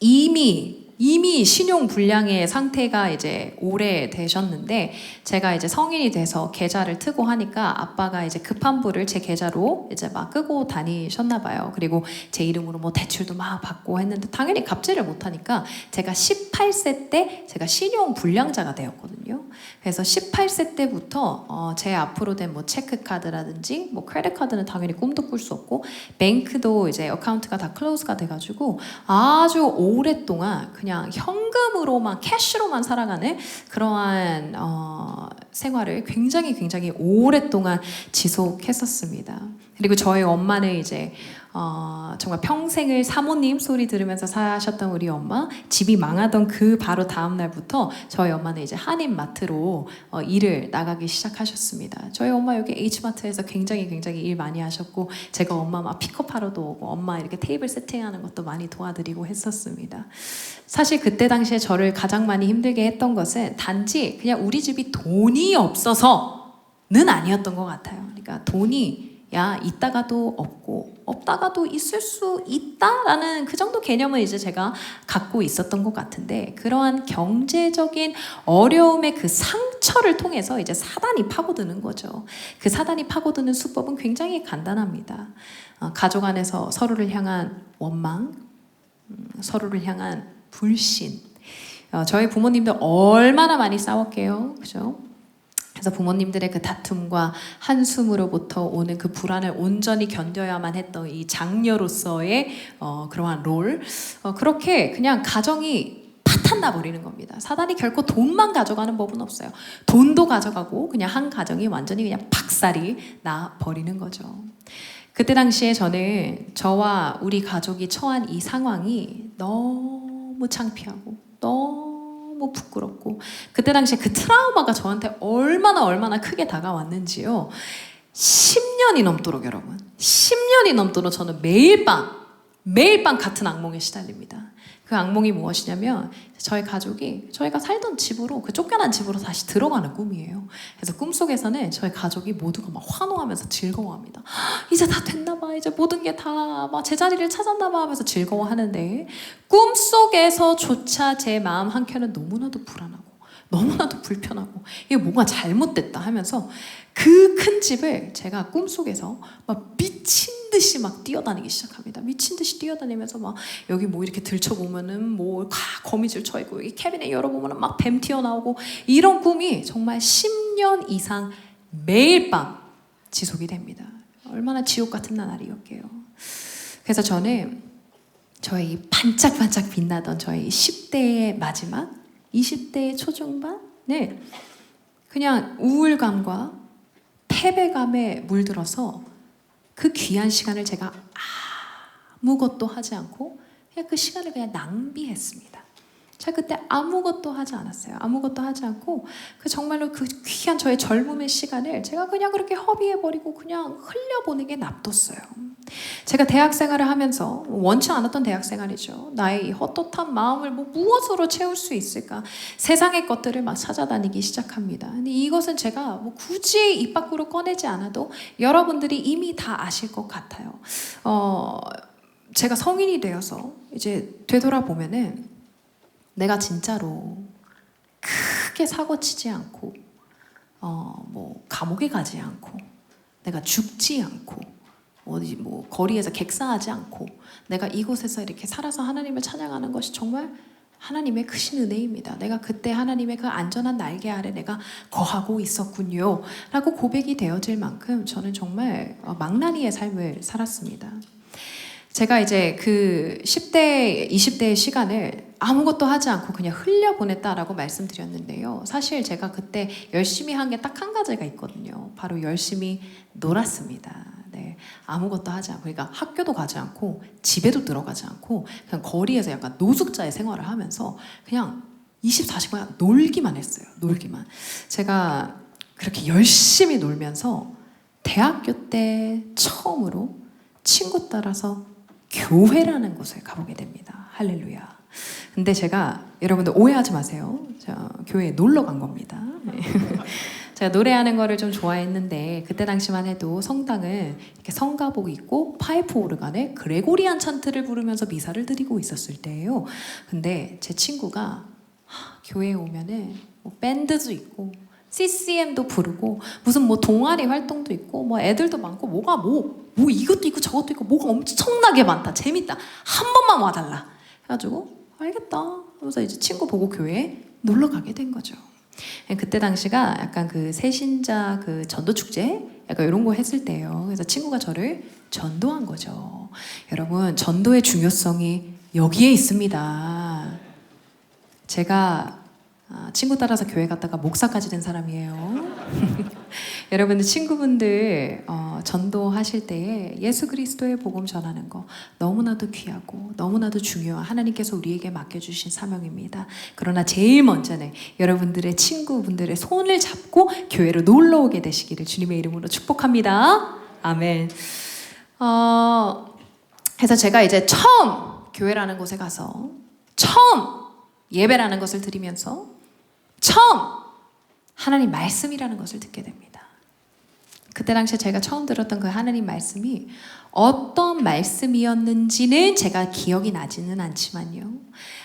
Speaker 1: 이미 신용 불량의 상태가 이제 오래 되셨는데 제가 이제 성인이 돼서 계좌를 트고 하니까 아빠가 이제 급한 불을 제 계좌로 이제 막 끄고 다니셨나 봐요. 그리고 제 이름으로 대출도 막 받고 했는데 당연히 갚지를 못하니까 제가 18세 때 제가 신용 불량자가 되었거든요. 그래서 18세 때부터 제 앞으로 된 체크카드라든지 크레딧 카드는 당연히 꿈도 꿀 수 없고 뱅크도 이제 어카운트가 다 클로즈가 돼가지고 아주 오랫동안 그냥 현금으로만 캐시로만 살아가는 그러한 생활을 굉장히 오랫동안 지속했었습니다. 그리고 저희 엄마는 이제 정말 평생을 사모님 소리 들으면서 사셨던 우리 엄마, 집이 망하던 그 바로 다음 날부터 저희 엄마는 이제 한인마트로 일을 나가기 시작하셨습니다. 저희 엄마 여기 H마트에서 굉장히 일 많이 하셨고, 제가 엄마 막 픽업하러도 오고 엄마 이렇게 테이블 세팅하는 것도 많이 도와드리고 했었습니다. 사실 그때 당시에 저를 가장 많이 힘들게 했던 것은 단지 그냥 우리 집이 돈이 없어서는 아니었던 것 같아요. 그러니까 돈이 있다가도 없고 없다가도 있을 수 있다라는 그 정도 개념을 이제 제가 갖고 있었던 것 같은데, 그러한 경제적인 어려움의 그 상처를 통해서 이제 사단이 파고드는 거죠. 그 사단이 파고드는 수법은 굉장히 간단합니다. 가족 안에서 서로를 향한 원망, 서로를 향한 불신. 저희 부모님들 얼마나 많이 싸웠게요, 그죠? 그래서 부모님들의 그 다툼과 한숨으로부터 오는 그 불안을 온전히 견뎌야만 했던 이 장녀로서의 그러한 롤, 그렇게 그냥 가정이 파탄 나버리는 겁니다. 사단이 결코 돈만 가져가는 법은 없어요. 돈도 가져가고 그냥 한 가정이 완전히 그냥 박살이 나 버리는 거죠. 그때 당시에 저는 저와 우리 가족이 처한 이 상황이 너무 창피하고 너무 부끄럽고, 그때 당시에 그 트라우마가 저한테 얼마나 크게 다가왔는지요. 10년이 넘도록, 여러분, 10년이 넘도록 저는 매일 밤 같은 악몽에 시달립니다. 그 악몽이 무엇이냐면, 저희 가족이 저희가 살던 집으로, 그 쫓겨난 집으로 다시 들어가는 꿈이에요. 그래서 꿈속에서는 저희 가족이 모두가 막 환호하면서 즐거워합니다. 이제 다 됐나 봐, 이제 모든 게 다 막 제자리를 찾았나 봐 하면서 즐거워하는데, 꿈속에서조차 제 마음 한켠은 너무나도 불안하고 너무나도 불편하고 이게 뭔가 잘못됐다 하면서 그 큰 집을 제가 꿈속에서 막 미친 듯이 막 뛰어다니기 시작합니다. 미친 듯이 뛰어다니면서 막 여기 뭐 이렇게 들춰보면은 뭐 거미줄 쳐있고, 여기 캐비넷 열어보면은 막 뱀 튀어나오고, 이런 꿈이 정말 10년 이상 매일 밤 지속이 됩니다. 얼마나 지옥 같은 나날이었게요. 그래서 저는 저희 반짝반짝 빛나던 저희 10대의 마지막, 20대의 초중반을 그냥 우울감과 패배감에 물들어서 그 귀한 시간을 제가 아무것도 하지 않고 그냥 그 시간을 그냥 낭비했습니다. 제가 그때 아무것도 하지 않았어요. 아무것도 하지 않고 정말로 그 귀한 저의 젊음의 시간을 제가 그냥 그렇게 허비해버리고 그냥 흘려보내게 놔뒀어요. 제가 대학 생활을 하면서 원치 않았던 대학 생활이죠. 나의 이 헛헛한 마음을 무엇으로 채울 수 있을까? 세상의 것들을 막 찾아다니기 시작합니다. 근데 이것은 제가 굳이 입 밖으로 꺼내지 않아도 여러분들이 이미 다 아실 것 같아요. 제가 성인이 되어서 이제 되돌아보면은 내가 진짜로 크게 사고치지 않고 뭐 감옥에 가지 않고 내가 죽지 않고 어디 뭐 거리에서 객사하지 않고 내가 이곳에서 이렇게 살아서 하나님을 찬양하는 것이 정말 하나님의 크신 은혜입니다. 내가 그때 하나님의 그 안전한 날개 아래 내가 거하고 있었군요 라고 고백이 되어질 만큼 저는 정말 망나니의 삶을 살았습니다. 제가 이제 그 10대, 20대의 시간을 아무것도 하지 않고 그냥 흘려보냈다라고 말씀드렸는데요. 사실 제가 그때 열심히 한 게 딱 한 가지가 있거든요. 바로 열심히 놀았습니다. 네, 아무것도 하지 않고, 그러니까 학교도 가지 않고 집에도 들어가지 않고 그냥 거리에서 약간 노숙자의 생활을 하면서 그냥 24시간 놀기만 했어요. 놀기만. 제가 그렇게 열심히 놀면서 대학교 때 처음으로 친구 따라서 교회라는 곳에 가보게 됩니다. 할렐루야. 근데 제가, 여러분들 오해하지 마세요. 교회에 놀러 간 겁니다. 제가 노래하는 거를 좀 좋아했는데 그때 당시만 해도 성당은 이렇게 성가복 입고 파이프 오르간에 그레고리안 찬트를 부르면서 미사를 드리고 있었을 때예요. 근데 제 친구가 교회에 오면은 뭐 밴드도 있고 CCM도 부르고 무슨 뭐 동아리 활동도 있고 뭐 애들도 많고 뭐가 뭐 이것도 있고 저것도 있고 뭐가 엄청나게 많다, 재밌다, 한 번만 와달라 해가지고 알겠다 하면서 이제 친구 보고 교회에 놀러 가게 된 거죠. 그때 당시가 약간 그 새신자 그 전도 축제 약간 이런 거 했을 때예요. 그래서 친구가 저를 전도한 거죠. 여러분, 전도의 중요성이 여기에 있습니다. 제가 친구 따라서 교회 갔다가 목사까지 된 사람이에요. 여러분들 친구분들 전도하실 때에 예수 그리스도의 복음 전하는 거 너무나도 귀하고 너무나도 중요한 하나님께서 우리에게 맡겨주신 사명입니다. 그러나 제일 먼저는 여러분들의 친구분들의 손을 잡고 교회로 놀러 오게 되시기를 주님의 이름으로 축복합니다. 아멘. 그래서 제가 이제 처음 교회라는 곳에 가서 처음 예배라는 것을 드리면서 처음 하나님 말씀이라는 것을 듣게 됩니다. 그때 당시에 제가 처음 들었던 그 하나님 말씀이 어떤 말씀이었는지는 제가 기억이 나지는 않지만요.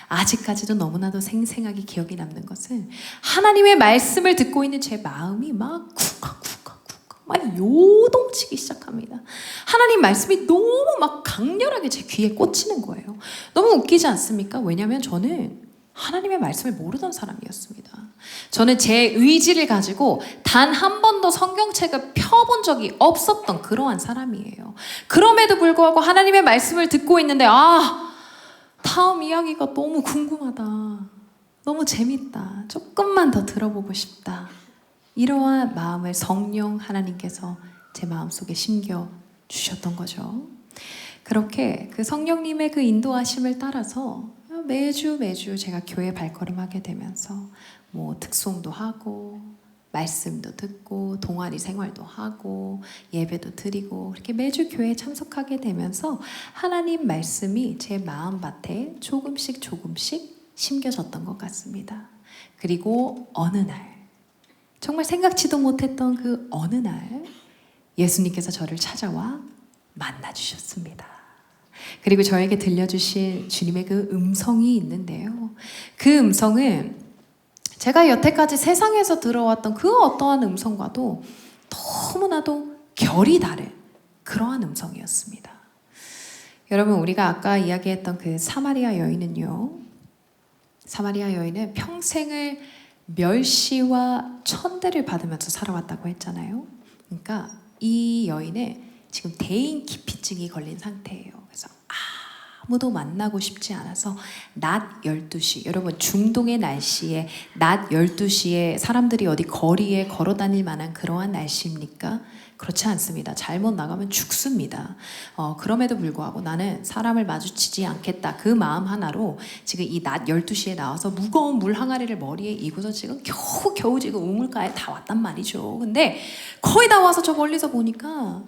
Speaker 1: 아직까지도 너무나도 생생하게 기억이 남는 것은 하나님의 말씀을 듣고 있는 제 마음이 막 쿵쾅쿵쾅쿵쾅 막 요동치기 시작합니다. 하나님 말씀이 너무 막 강렬하게 제 귀에 꽂히는 거예요. 너무 웃기지 않습니까? 왜냐하면 저는 하나님의 말씀을 모르던 사람이었습니다. 저는 제 의지를 가지고 단 한 번도 성경책을 펴본 적이 없었던 그러한 사람이에요. 그럼에도 불구하고 하나님의 말씀을 듣고 있는데 다음 이야기가 너무 궁금하다. 너무 재밌다. 조금만 더 들어보고 싶다. 이러한 마음을 성령 하나님께서 제 마음속에 심겨 주셨던 거죠. 그렇게 그 성령님의 그 인도하심을 따라서 매주 제가 교회 발걸음하게 되면서 뭐 특송도 하고 말씀도 듣고 동아리 생활도 하고 예배도 드리고 이렇게 매주 교회에 참석하게 되면서 하나님 말씀이 제 마음밭에 조금씩 심겨졌던 것 같습니다. 그리고 어느 날 정말 생각지도 못했던 그 어느 날 예수님께서 저를 찾아와 만나주셨습니다. 그리고 저에게 들려주신 주님의 그 음성이 있는데요. 그 음성은 제가 여태까지 세상에서 들어왔던 그 어떠한 음성과도 너무나도 결이 다른 그러한 음성이었습니다. 여러분, 우리가 아까 이야기했던 그 사마리아 여인은요. 사마리아 여인은 평생을 멸시와 천대를 받으면서 살아왔다고 했잖아요. 그러니까 이 여인은 지금 대인 기피증이 걸린 상태예요. 그래서 아무도 만나고 싶지 않아서 낮 12시, 여러분 중동의 날씨에 낮 12시에 사람들이 어디 거리에 걸어 다닐 만한 그러한 날씨입니까? 그렇지 않습니다. 잘못 나가면 죽습니다. 그럼에도 불구하고 나는 사람을 마주치지 않겠다. 그 마음 하나로 지금 이 낮 12시에 나와서 무거운 물 항아리를 머리에 이고서 지금 겨우 지금 우물가에 다 왔단 말이죠. 근데 거의 다 와서 저 멀리서 보니까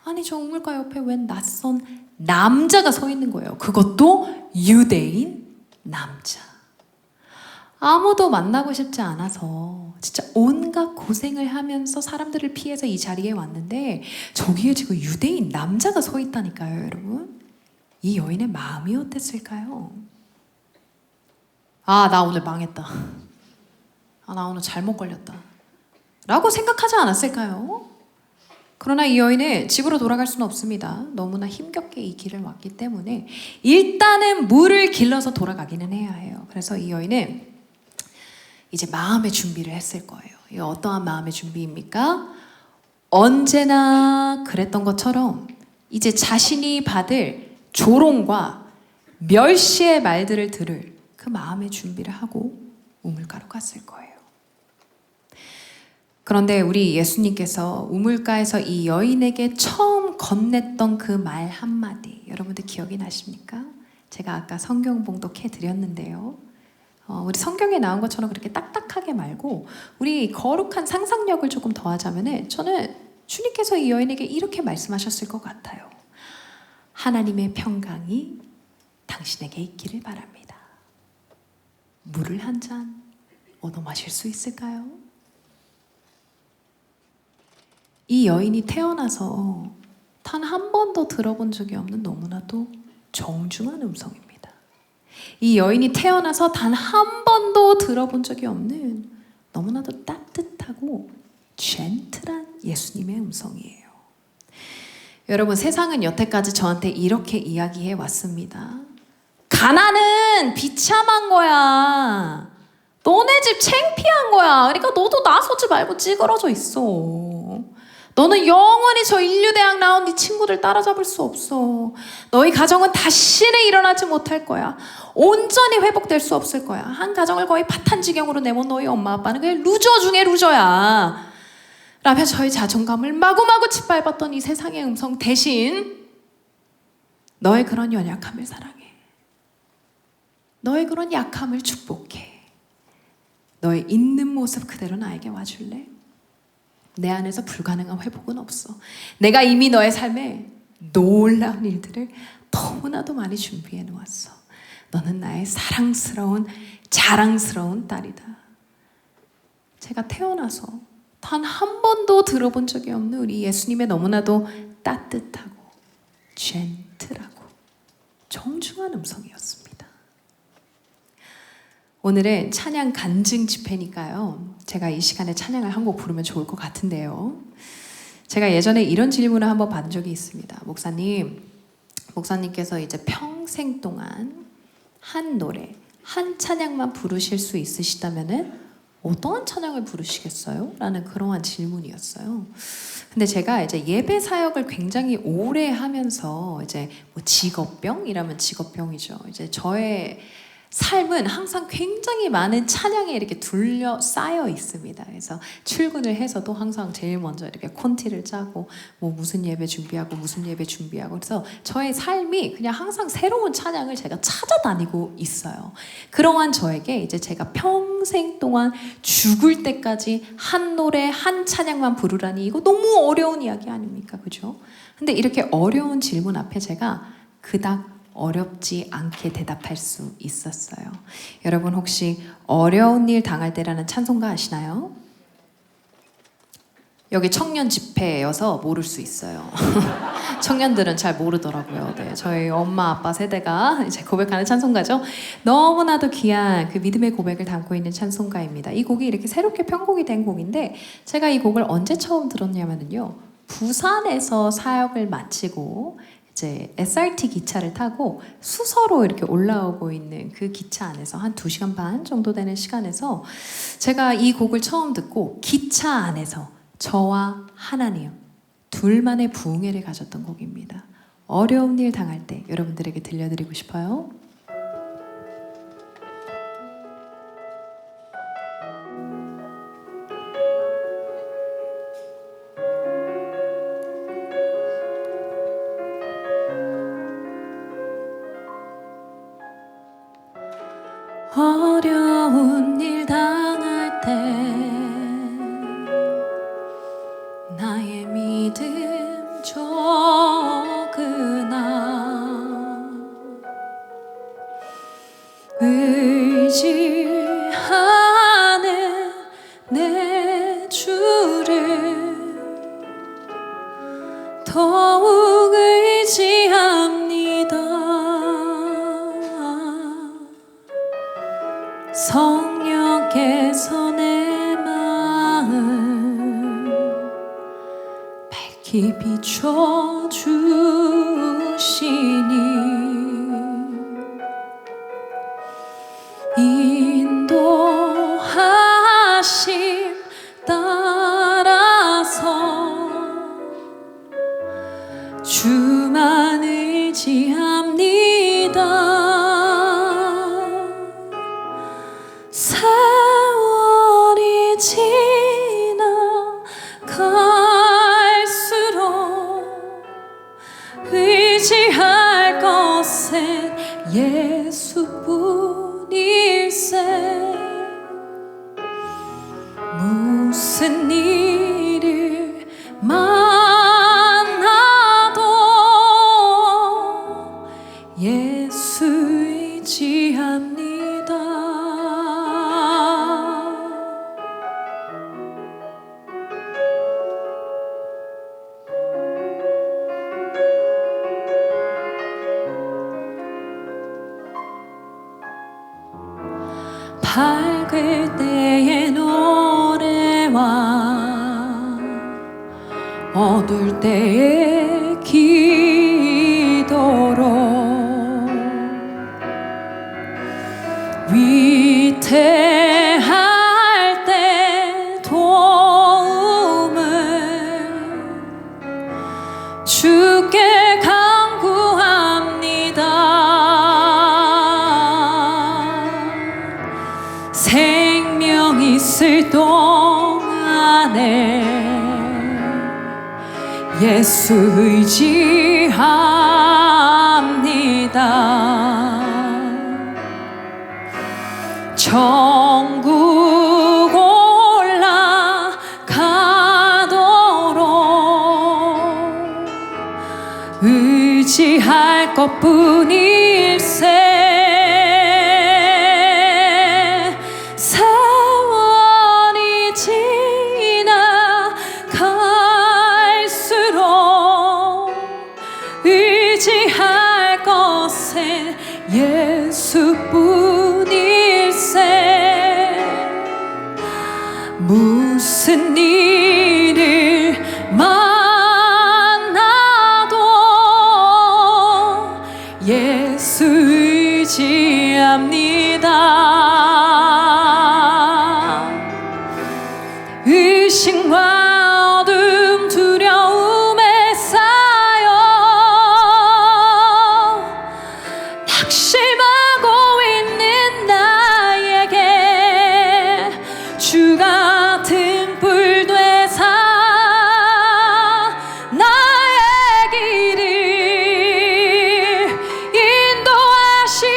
Speaker 1: 아니 저 우물가 옆에 웬 낯선 남자가 서 있는 거예요. 그것도 유대인 남자. 아무도 만나고 싶지 않아서 진짜 온갖 고생을 하면서 사람들을 피해서 이 자리에 왔는데 저기에 지금 유대인 남자가 서 있다니까요, 여러분. 이 여인의 마음이 어땠을까요? 나 오늘 망했다. 나 오늘 잘못 걸렸다. 라고 생각하지 않았을까요? 그러나 이 여인은 집으로 돌아갈 수는 없습니다. 너무나 힘겹게 이 길을 왔기 때문에 일단은 물을 길러서 돌아가기는 해야 해요. 그래서 이 여인은 이제 마음의 준비를 했을 거예요. 이 어떠한 마음의 준비입니까? 언제나 그랬던 것처럼 이제 자신이 받을 조롱과 멸시의 말들을 들을 그 마음의 준비를 하고 우물가로 갔을 거예요. 그런데 우리 예수님께서 우물가에서 이 여인에게 처음 건넸던 그 말 한마디, 여러분들 기억이 나십니까? 제가 아까 성경 봉독해 드렸는데요. 우리 성경에 나온 것처럼 그렇게 딱딱하게 말고 우리 거룩한 상상력을 조금 더하자면 저는 주님께서 이 여인에게 이렇게 말씀하셨을 것 같아요. 하나님의 평강이 당신에게 있기를 바랍니다. 물을 한 잔 얻어 마실 수 있을까요? 이 여인이 태어나서 단 한 번도 들어본 적이 없는 너무나도 정중한 음성입니다. 이 여인이 태어나서 단 한 번도 들어본 적이 없는 너무나도 따뜻하고 젠틀한 예수님의 음성이에요. 여러분, 세상은 여태까지 저한테 이렇게 이야기해 왔습니다. 가난은 비참한 거야. 너네 집 창피한 거야. 그러니까 너도 나서지 말고 찌그러져 있어. 너는 영원히 저 인류대학 나온 네 친구들 따라잡을 수 없어. 너희 가정은 다시는 일어나지 못할 거야. 온전히 회복될 수 없을 거야. 한 가정을 거의 파탄지경으로 내몬 너희 엄마 아빠는 그냥 루저 중에 루저야. 라며 저의 자존감을 마구마구 짓밟았던 이 세상의 음성 대신 너의 그런 연약함을 사랑해. 너의 그런 약함을 축복해. 너의 있는 모습 그대로 나에게 와줄래? 내 안에서 불가능한 회복은 없어. 내가 이미 너의 삶에 놀라운 일들을 너무나도 많이 준비해 놓았어. 너는 나의 사랑스러운 자랑스러운 딸이다. 제가 태어나서 단 한 번도 들어본 적이 없는 우리 예수님의 너무나도 따뜻하고 젠틀하고 정중한 음성이었습니다. 오늘은 찬양 간증 집회니까요. 제가 이 시간에 찬양을 한 곡 부르면 좋을 것 같은데요. 제가 예전에 이런 질문을 한번 받은 적이 있습니다. 목사님께서 이제 평생 동안 한 노래, 한 찬양만 부르실 수 있으시다면은 어떠한 찬양을 부르시겠어요? 라는 그러한 질문이었어요. 근데 제가 이제 예배 사역을 굉장히 오래 하면서 이제 뭐 직업병이라면 직업병이죠. 이제 저의 삶은 항상 굉장히 많은 찬양에 이렇게 둘러싸여 있습니다. 그래서 출근을 해서도 항상 제일 먼저 이렇게 콘티를 짜고 뭐 무슨 예배 준비하고 무슨 예배 준비하고 그래서 저의 삶이 그냥 항상 새로운 찬양을 제가 찾아다니고 있어요. 그러한 저에게 이제 제가 평생 동안 죽을 때까지 한 노래 한 찬양만 부르라니 이거 너무 어려운 이야기 아닙니까? 그죠? 근데 이렇게 어려운 질문 앞에 제가 그닥 어렵지 않게 대답할 수 있었어요. 여러분 혹시 어려운 일 당할 때라는 찬송가 아시나요? 여기 청년 집회여서 모를 수 있어요. 청년들은 잘 모르더라고요. 네, 저희 엄마 아빠 세대가 이제 고백하는 찬송가죠. 너무나도 귀한 그 믿음의 고백을 담고 있는 찬송가입니다. 이 곡이 이렇게 새롭게 편곡이 된 곡인데 제가 이 곡을 언제 처음 들었냐면요. 부산에서 사역을 마치고 이제 SRT 기차를 타고 수서로 이렇게 올라오고 있는 그 기차 안에서 한 2시간 반 정도 되는 시간에서 제가 이 곡을 처음 듣고 기차 안에서 저와 하나님 둘만의 부흥회를 가졌던 곡입니다. 어려운 일 당할 때 여러분들에게 들려드리고 싶어요. 어려운 일 당할 때 나의 믿음 적으나 의지하는 내 주를 더욱 의지합니다. 성령께서 내 마음 밝히 비춰주시니 인도하심 따라서 주만 의지합니다. 세월이 지나갈수록 의지할 것은 예수뿐일세. 무슨 일을 만나도 예수 의지합니다. 밝을 때의 노래와 어두울 때의 기도로 위태할 때 도움을 주께 간구합니다. 생명 있을 동안에 예수 의지합니다. 천국 올라가도록 의지할 것뿐일세. 세월이 지나갈수록 의지할 것은 예수뿐일세. 무슨 일을 만나도 예수 의지합니다. 의심과 어둠 두려움에 쌓여 낙심하고 있는 나에게 주가 등불 되사 나의 길을 인도하시네.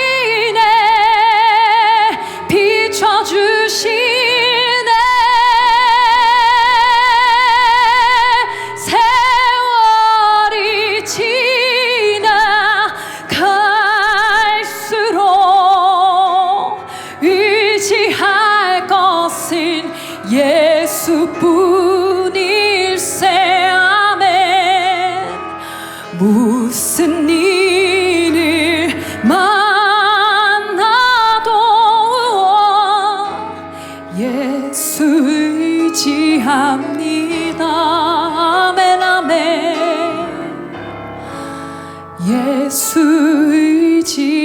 Speaker 1: 비춰주시네. 세월이 지나갈수록 의지할 것은 예수뿐일세. 아멘. 무슨 일을 만나도 예수 의지합니다. 아멘 아멘. 예수 의지합니다.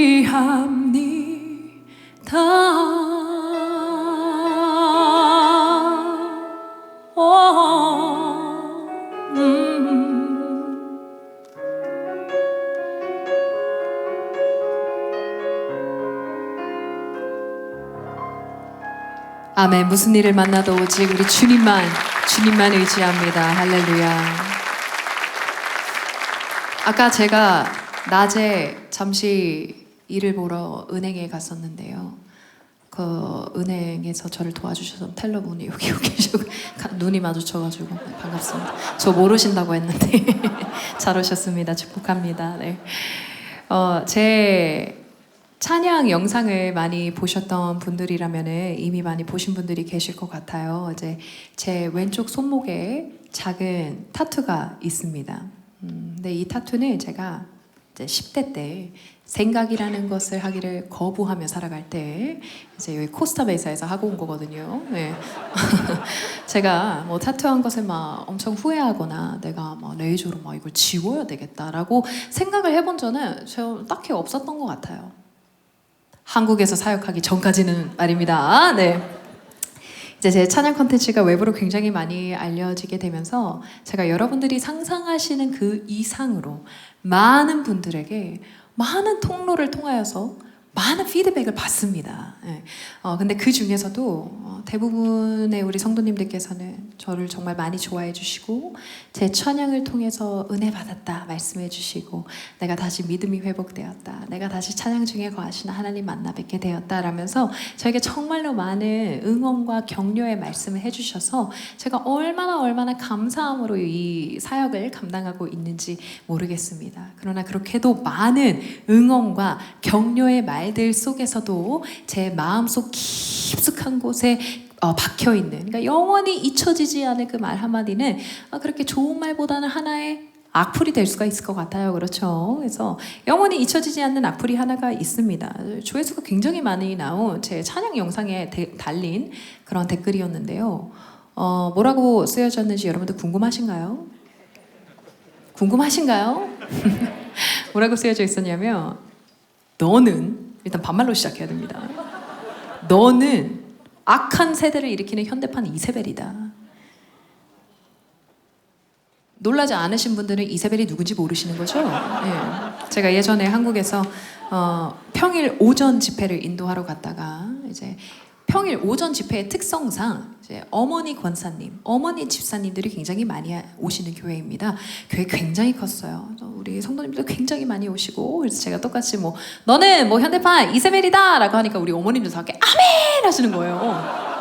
Speaker 1: 아멘. 무슨 일을 만나도 오직 우리 주님만 의지합니다. 할렐루야. 아까 제가 낮에 잠시 일을 보러 은행에 갔었는데요. 그 은행에서 저를 도와주셔서 텔러분이 여기 계시고 눈이 마주쳐가지고 반갑습니다. 저 모르신다고 했는데 잘 오셨습니다. 축복합니다. 네. 제 찬양 영상을 많이 보셨던 분들이라면 이미 많이 보신 분들이 계실 것 같아요. 이제 제 왼쪽 손목에 작은 타투가 있습니다. 근데 이 타투는 제가 이제 10대 때 생각이라는 것을 하기를 거부하며 살아갈 때 이제 여기 코스타베이사에서 하고 온 거거든요. 네. 제가 뭐 타투한 것을 막 엄청 후회하거나 내가 막 레이저로 막 이걸 지워야 되겠다라고 생각을 해본 적은 저 딱히 없었던 것 같아요. 한국에서 사역하기 전까지는 말입니다. 네. 이제 제 찬양 컨텐츠가 외부로 굉장히 많이 알려지게 되면서 제가 여러분들이 상상하시는 그 이상으로 많은 분들에게 많은 통로를 통하여서 많은 피드백을 받습니다. 네. 근데 그 중에서도 대부분의 우리 성도님들께서는 저를 정말 많이 좋아해 주시고 제 찬양을 통해서 은혜 받았다 말씀해 주시고 내가 다시 믿음이 회복되었다. 내가 다시 찬양 중에 거하시는 하나님 만나 뵙게 되었다 라면서 저에게 정말로 많은 응원과 격려의 말씀을 해주셔서 제가 얼마나 감사함으로 이 사역을 감당하고 있는지 모르겠습니다. 그러나 그렇게도 많은 응원과 격려의 말들 속에서도 제 마음속 깊숙한 곳에 박혀있는, 그러니까 영원히 잊혀지지 않을 그 말 한마디는 그렇게 좋은 말보다는 하나의 악플이 될 수가 있을 것 같아요. 그렇죠? 그래서 영원히 잊혀지지 않는 악플이 하나가 있습니다. 조회수가 굉장히 많이 나온 제 찬양 영상에 달린 그런 댓글이었는데요. 뭐라고 쓰여졌는지 여러분들 궁금하신가요? 궁금하신가요? 뭐라고 쓰여져 있었냐면 너는, 일단 반말로 시작해야 됩니다. 너는 악한 세대를 일으키는 현대판 이세벨이다. 놀라지 않으신 분들은 이세벨이 누군지 모르시는 거죠? 예. 제가 예전에 한국에서 평일 오전 집회를 인도하러 갔다가 이제 평일 오전 집회의 특성상 이제 어머니 권사님, 어머니 집사님들이 굉장히 많이 오시는 교회입니다. 교회 굉장히 컸어요. 우리 성도님들도 굉장히 많이 오시고, 그래서 제가 똑같이 뭐 너는 뭐 현대판 이세벨이다 라고 하니까 우리 어머님도 다 이렇게 아멘 하시는 거예요.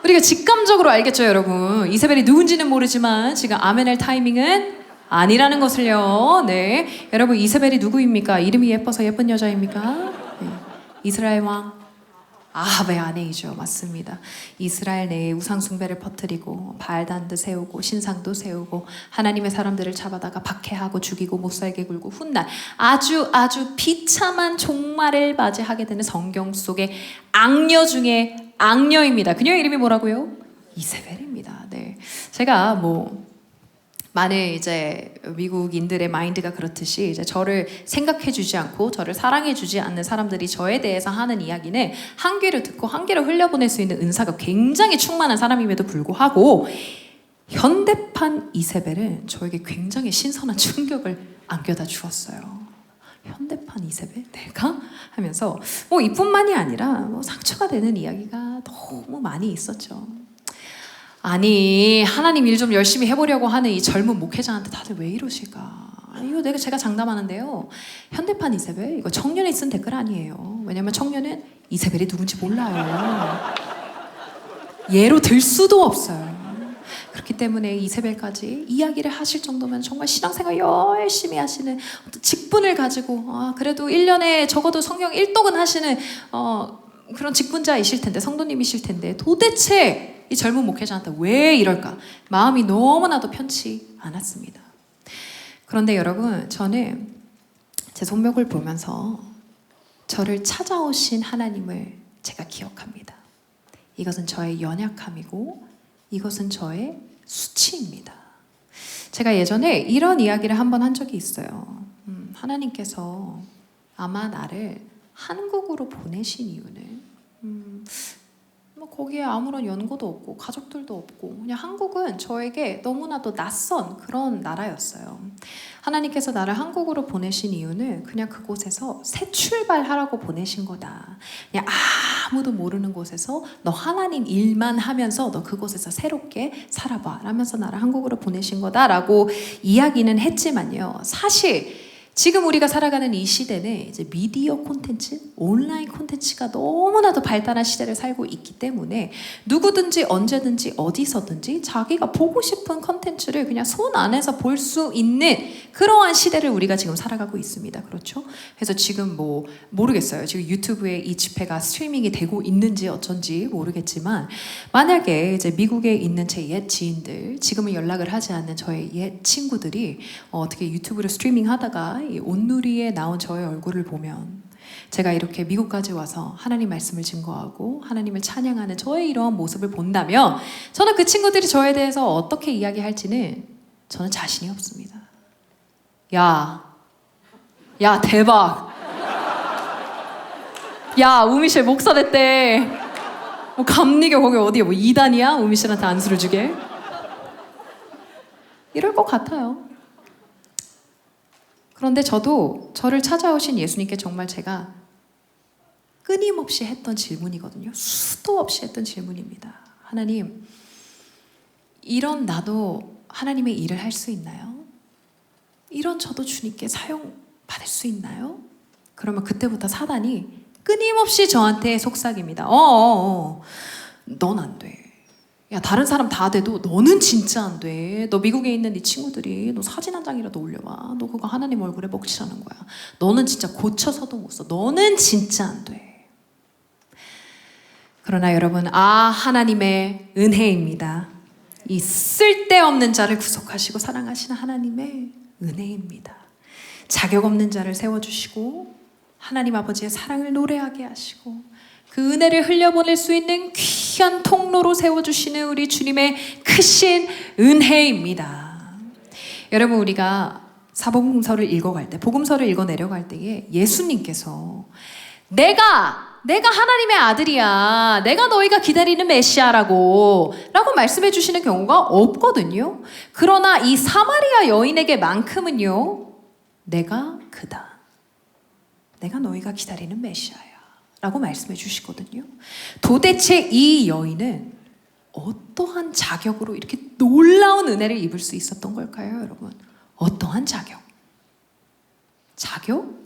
Speaker 1: 우리가 직감적으로 알겠죠, 여러분. 이세벨이 누군지는 모르지만 지금 아멘할 타이밍은 아니라는 것을요. 네, 여러분, 이세벨이 누구입니까? 이름이 예뻐서 예쁜 여자입니까? 네. 이스라엘 왕 아합의 아내이죠. 맞습니다. 이스라엘 내에 우상숭배를 퍼뜨리고 바알단도 세우고 신상도 세우고 하나님의 사람들을 잡아다가 박해하고 죽이고 못살게 굴고 훗날 아주 비참한 종말을 맞이하게 되는 성경 속의 악녀 중에 악녀입니다. 그녀의 이름이 뭐라고요? 이세벨입니다. 네, 제가 뭐 많은 이제 미국인들의 마인드가 그렇듯이 이제 저를 생각해주지 않고 저를 사랑해주지 않는 사람들이 저에 대해서 하는 이야기는 한 귀를 듣고 한 귀를 흘려보낼 수 있는 은사가 굉장히 충만한 사람임에도 불구하고 현대판 이세벨은 저에게 굉장히 신선한 충격을 안겨다 주었어요. 현대판 이세벨? 내가? 하면서 뭐 이뿐만이 아니라 뭐 상처가 되는 이야기가 너무 많이 있었죠. 아니, 하나님 일 좀 열심히 해보려고 하는 이 젊은 목회자한테 다들 왜 이러실까? 이거 제가 장담하는데요. 현대판 이세벨, 이거 청년이 쓴 댓글 아니에요. 왜냐면 청년은 이세벨이 누군지 몰라요. 예로 들 수도 없어요. 그렇기 때문에 이세벨까지 이야기를 하실 정도면 정말 신앙생활 열심히 하시는 직분을 가지고 그래도 1년에 적어도 성경 1독은 하시는 그런 직분자이실 텐데, 성도님이실 텐데 도대체 이 젊은 목회자한테 왜 이럴까? 마음이 너무나도 편치 않았습니다. 그런데 여러분, 저는 제 손목을 보면서 저를 찾아오신 하나님을 제가 기억합니다. 이것은 저의 연약함이고 이것은 저의 수치입니다. 제가 예전에 이런 이야기를 한번 한 적이 있어요. 하나님께서 아마 나를 한국으로 보내신 이유는 뭐 거기에 아무런 연고도 없고 가족들도 없고 그냥 한국은 저에게 너무나도 낯선 그런 나라였어요. 하나님께서 나를 한국으로 보내신 이유는 그냥 그곳에서 새 출발하라고 보내신 거다. 그냥 아무도 모르는 곳에서 너 하나님 일만 하면서 너 그곳에서 새롭게 살아봐 라면서 나를 한국으로 보내신 거다라고 이야기는 했지만요, 사실 지금 우리가 살아가는 이 시대는 이제 미디어 콘텐츠, 온라인 콘텐츠가 너무나도 발달한 시대를 살고 있기 때문에 누구든지 언제든지 어디서든지 자기가 보고 싶은 콘텐츠를 그냥 손 안에서 볼 수 있는 그러한 시대를 우리가 지금 살아가고 있습니다. 그렇죠? 그래서 지금 뭐 모르겠어요. 지금 유튜브에 이 집회가 스트리밍이 되고 있는지 어쩐지 모르겠지만, 만약에 이제 미국에 있는 제 옛 지인들, 지금은 연락을 하지 않는 저의 옛 친구들이 어떻게 유튜브를 스트리밍 하다가 이 온누리에 나온 저의 얼굴을 보면, 제가 이렇게 미국까지 와서 하나님 말씀을 증거하고 하나님을 찬양하는 저의 이러한 모습을 본다면 저는 그 친구들이 저에 대해서 어떻게 이야기할지는 저는 자신이 없습니다. 야 대박. 야, 우미셸 목사 됐대. 뭐 감리교 거기 어디야? 뭐 2단이야? 우미셸한테 안수를 주게? 이럴 것 같아요. 그런데 저도 저를 찾아오신 예수님께 정말 제가 끊임없이 했던 질문이거든요. 수도 없이 했던 질문입니다. 하나님, 이런 나도 하나님의 일을 할 수 있나요? 이런 저도 주님께 사용받을 수 있나요? 그러면 그때부터 사단이 끊임없이 저한테 속삭입니다. 넌 안 돼. 야, 다른 사람 다 돼도 너는 진짜 안 돼. 너 미국에 있는 네 친구들이 너 사진 한 장이라도 올려봐. 너 그거 하나님 얼굴에 먹칠하는 거야. 너는 진짜 고쳐서도 못 써. 너는 진짜 안 돼. 그러나 여러분, 하나님의 은혜입니다. 이 쓸데없는 자를 구속하시고 사랑하시는 하나님의 은혜입니다. 자격 없는 자를 세워주시고 하나님 아버지의 사랑을 노래하게 하시고 그 은혜를 흘려보낼 수 있는 귀한 통로로 세워주시는 우리 주님의 크신 은혜입니다. 여러분, 우리가 사복음서를 읽어갈 때, 복음서를 읽어 내려갈 때에 예수님께서 내가 하나님의 아들이야, 내가 너희가 기다리는 메시아라고 라고 말씀해 주시는 경우가 없거든요. 그러나 이 사마리아 여인에게만큼은요, 내가 그다, 내가 너희가 기다리는 메시아야 라고 말씀해 주시거든요. 도대체 이 여인은 어떠한 자격으로 이렇게 놀라운 은혜를 입을 수 있었던 걸까요, 여러분? 어떠한 자격? 자격?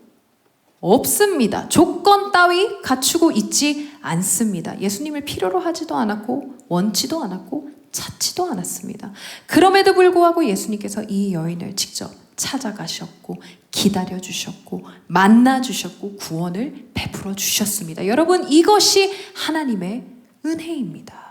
Speaker 1: 없습니다. 조건 따위 갖추고 있지 않습니다. 예수님을 필요로 하지도 않았고 원치도 않았고 찾지도 않았습니다. 그럼에도 불구하고 예수님께서 이 여인을 직접 찾아가셨고 기다려주셨고 만나주셨고 구원을 베풀어 주셨습니다. 여러분, 이것이 하나님의 은혜입니다.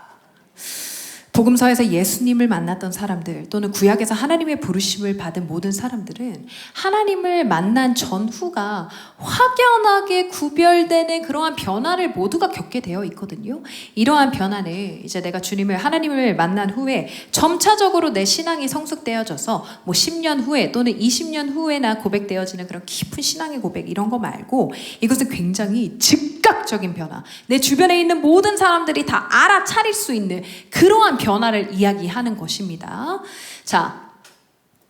Speaker 1: 복음서에서 예수님을 만났던 사람들 또는 구약에서 하나님의 부르심을 받은 모든 사람들은 하나님을 만난 전후가 확연하게 구별되는 그러한 변화를 모두가 겪게 되어 있거든요. 이러한 변화는 이제 내가 하나님을 만난 후에 점차적으로 내 신앙이 성숙되어져서 뭐 10년 후에 또는 20년 후에나 고백되어지는 그런 깊은 신앙의 고백 이런 거 말고 이것은 굉장히 즉각적인 변화, 내 주변에 있는 모든 사람들이 다 알아차릴 수 있는 그러한 변화를 이야기하는 것입니다. 자,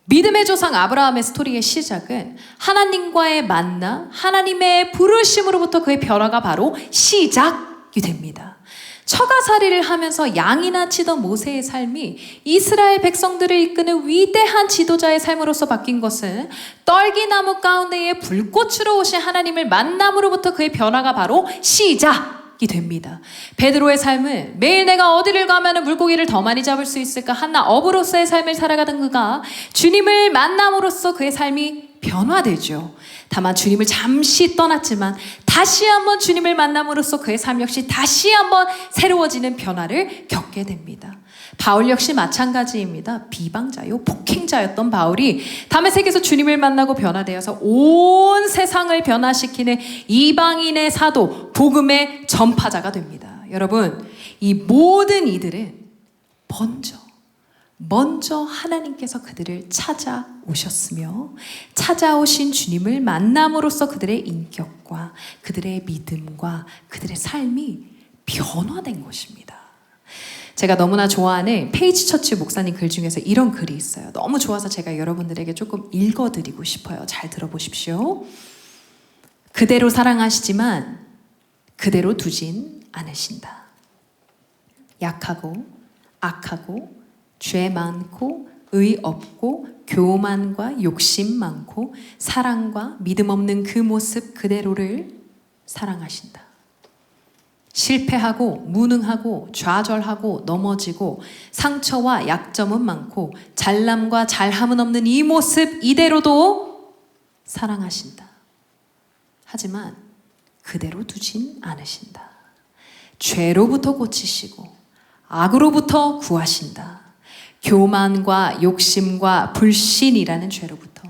Speaker 1: 믿음의 조상 아브라함의 스토리의 시작은 하나님과의 만남, 하나님의 부르심으로부터 그의 변화가 바로 시작이 됩니다. 처가살이를 하면서 양이나 치던 모세의 삶이 이스라엘 백성들을 이끄는 위대한 지도자의 삶으로서 바뀐 것은 떨기나무 가운데에 불꽃으로 오신 하나님을 만남으로부터 그의 변화가 바로 시작이 됩니다. 베드로의 삶은 매일 내가 어디를 가면 물고기를 더 많이 잡을 수 있을까 하나 어부로서의 삶을 살아가던 그가 주님을 만남으로써 그의 삶이 변화되죠. 다만 주님을 잠시 떠났지만 다시 한번 주님을 만남으로써 그의 삶 역시 다시 한번 새로워지는 변화를 겪게 됩니다. 바울 역시 마찬가지입니다. 비방자요, 폭행자였던 바울이 다메섹에서 주님을 만나고 변화되어서 온 세상을 변화시키는 이방인의 사도, 복음의 전파자가 됩니다. 여러분, 이 모든 이들은 먼저 하나님께서 그들을 찾아오셨으며 찾아오신 주님을 만남으로써 그들의 인격과 그들의 믿음과 그들의 삶이 변화된 것입니다. 제가 너무나 좋아하는 페이지 처치 목사님 글 중에서 이런 글이 있어요. 너무 좋아서 제가 여러분들에게 조금 읽어드리고 싶어요. 잘 들어보십시오. 그대로 사랑하시지만 그대로 두진 않으신다. 약하고 악하고 죄 많고 의 없고 교만과 욕심 많고 사랑과 믿음 없는 그 모습 그대로를 사랑하신다. 실패하고 무능하고 좌절하고 넘어지고 상처와 약점은 많고 잘남과 잘함은 없는 이 모습 이대로도 사랑하신다. 하지만 그대로 두진 않으신다. 죄로부터 고치시고 악으로부터 구하신다. 교만과 욕심과 불신이라는 죄로부터,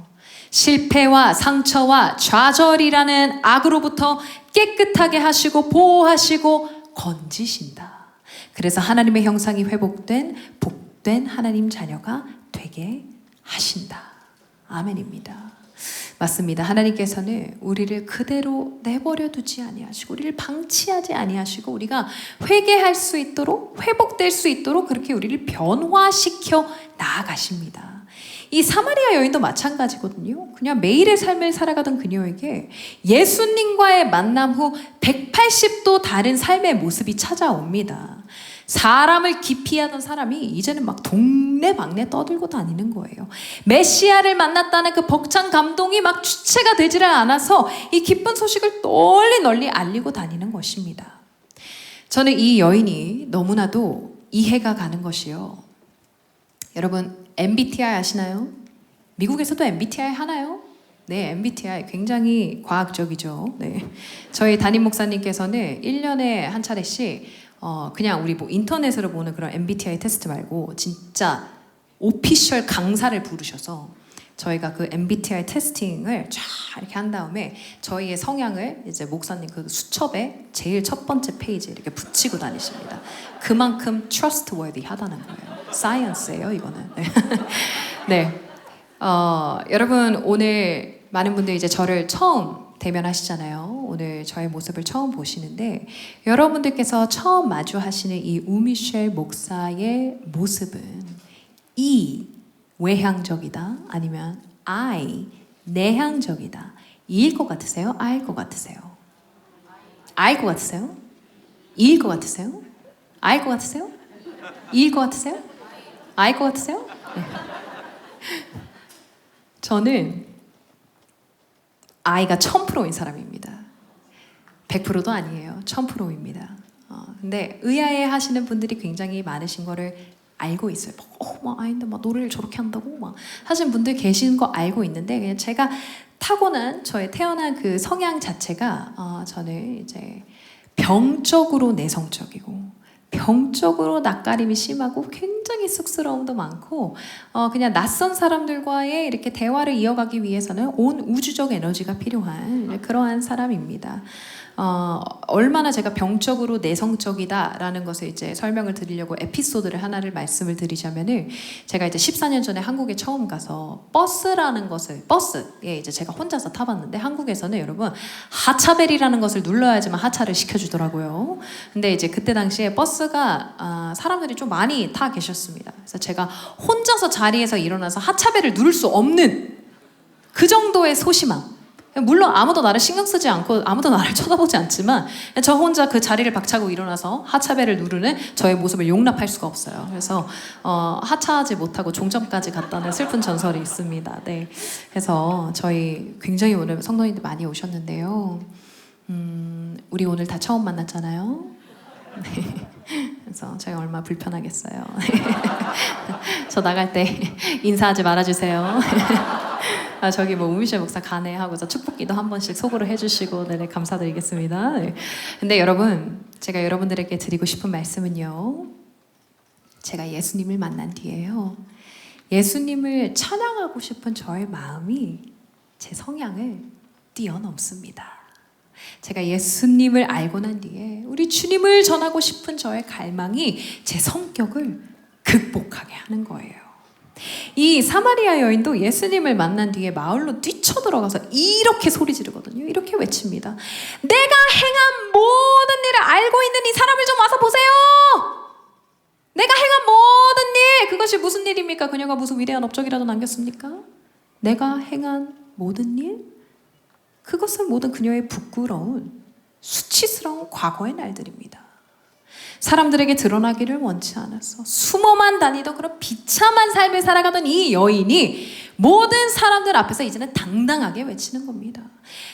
Speaker 1: 실패와 상처와 좌절이라는 악으로부터 깨끗하게 하시고 보호하시고 건지신다. 그래서 하나님의 형상이 회복된 복된 하나님 자녀가 되게 하신다. 아멘입니다. 맞습니다. 하나님께서는 우리를 그대로 내버려 두지 아니하시고 우리를 방치하지 아니하시고 우리가 회개할 수 있도록 회복될 수 있도록 그렇게 우리를 변화시켜 나아가십니다. 이 사마리아 여인도 마찬가지거든요. 그냥 매일의 삶을 살아가던 그녀에게 예수님과의 만남 후 180도 다른 삶의 모습이 찾아옵니다. 사람을 기피하던 사람이 이제는 막 동네방네 떠들고 다니는 거예요. 메시아를 만났다는 그 벅찬 감동이 막 주체가 되지를 않아서 이 기쁜 소식을 널리 알리고 다니는 것입니다. 저는 이 여인이 너무나도 이해가 가는 것이요. 여러분, MBTI 아시나요? 미국에서도 MBTI 하나요? 네, MBTI 굉장히 과학적이죠. 네. 저희 담임 목사님께서는 1년에 한 차례씩 그냥 우리 뭐 인터넷으로 보는 그런 MBTI 테스트 말고 진짜 오피셜 강사를 부르셔서 저희가 그 MBTI 테스팅을 쫙 이렇게 한 다음에 저희의 성향을 이제 목사님 그 수첩에 제일 첫 번째 페이지에 이렇게 붙이고 다니십니다. 그만큼 trustworthy 하다는 거예요. 사이언스예요, 이거는. 네. 네. 여러분, 오늘 많은 분들이 이제 저를 처음 대면하시잖아요. 오늘 저의 모습을 처음 보시는데 여러분들께서 처음 마주하시는 이 우미셸 목사의 모습은 E 외향적이다 아니면 I 내향적이다 E일 것 같으세요? I일 것 같으세요? 알 것 같으세요? 이일 것 같으세요? 알 것 같으세요? 이일 것 같으세요? 알 것 같으세요? 네. 저는 I가 1000%인 사람입니다. 100%도 아니에요. 1000%입니다. 근데 의아해 하시는 분들이 굉장히 많으신 거를 알고 있어요. 아인데 막 노래를 저렇게 한다고 막 하시는 분들 계신 거 알고 있는데, 그냥 제가 타고난 저의 태어난 그 성향 자체가 저는 이제 병적으로 내성적이고 병적으로 낯가림이 심하고 굉장히 쑥스러움도 많고 그냥 낯선 사람들과의 이렇게 대화를 이어가기 위해서는 온 우주적 에너지가 필요한 그러한 사람입니다. 얼마나 제가 병적으로 내성적이다라는 것을 이제 설명을 드리려고 에피소드를 하나를 말씀을 드리자면은, 제가 이제 14년 전에 한국에 처음 가서 버스에 이제 제가 혼자서 타봤는데, 한국에서는 여러분 하차벨이라는 것을 눌러야지만 하차를 시켜주더라고요. 근데 이제 그때 당시에 버스가 사람들이 좀 많이 타 계셨습니다. 그래서 제가 혼자서 자리에서 일어나서 하차벨을 누를 수 없는 그 정도의 소심함. 물론 아무도 나를 신경 쓰지 않고 아무도 나를 쳐다보지 않지만 저 혼자 그 자리를 박차고 일어나서 하차벨을 누르는 저의 모습을 용납할 수가 없어요. 그래서 하차하지 못하고 종점까지 갔다는 슬픈 전설이 있습니다. 네. 그래서 저희 굉장히 오늘 성도님들 많이 오셨는데요. 우리 오늘 다 처음 만났잖아요. 네. 그래서 제가 얼마나 불편하겠어요. 저 나갈 때 인사하지 말아주세요. 저기 뭐 우미셸 목사 가네 하고서 축복기도 한 번씩 속으로 해주시고, 네, 감사드리겠습니다. 네. 근데 여러분, 제가 여러분들에게 드리고 싶은 말씀은요, 제가 예수님을 만난 뒤에요, 예수님을 찬양하고 싶은 저의 마음이 제 성향을 뛰어넘습니다. 제가 예수님을 알고 난 뒤에 우리 주님을 전하고 싶은 저의 갈망이 제 성격을 극복하게 하는 거예요. 이 사마리아 여인도 예수님을 만난 뒤에 마을로 뛰쳐들어가서 이렇게 소리 지르거든요. 이렇게 외칩니다. 내가 행한 모든 일을 알고 있는 이 사람을 좀 와서 보세요. 내가 행한 모든 일, 그것이 무슨 일입니까? 그녀가 무슨 위대한 업적이라도 남겼습니까? 내가 행한 모든 일? 그것은 모든 그녀의 부끄러운 수치스러운 과거의 날들입니다. 사람들에게 드러나기를 원치 않았어. 숨어만 다니던 그런 비참한 삶을 살아가던 이 여인이 모든 사람들 앞에서 이제는 당당하게 외치는 겁니다.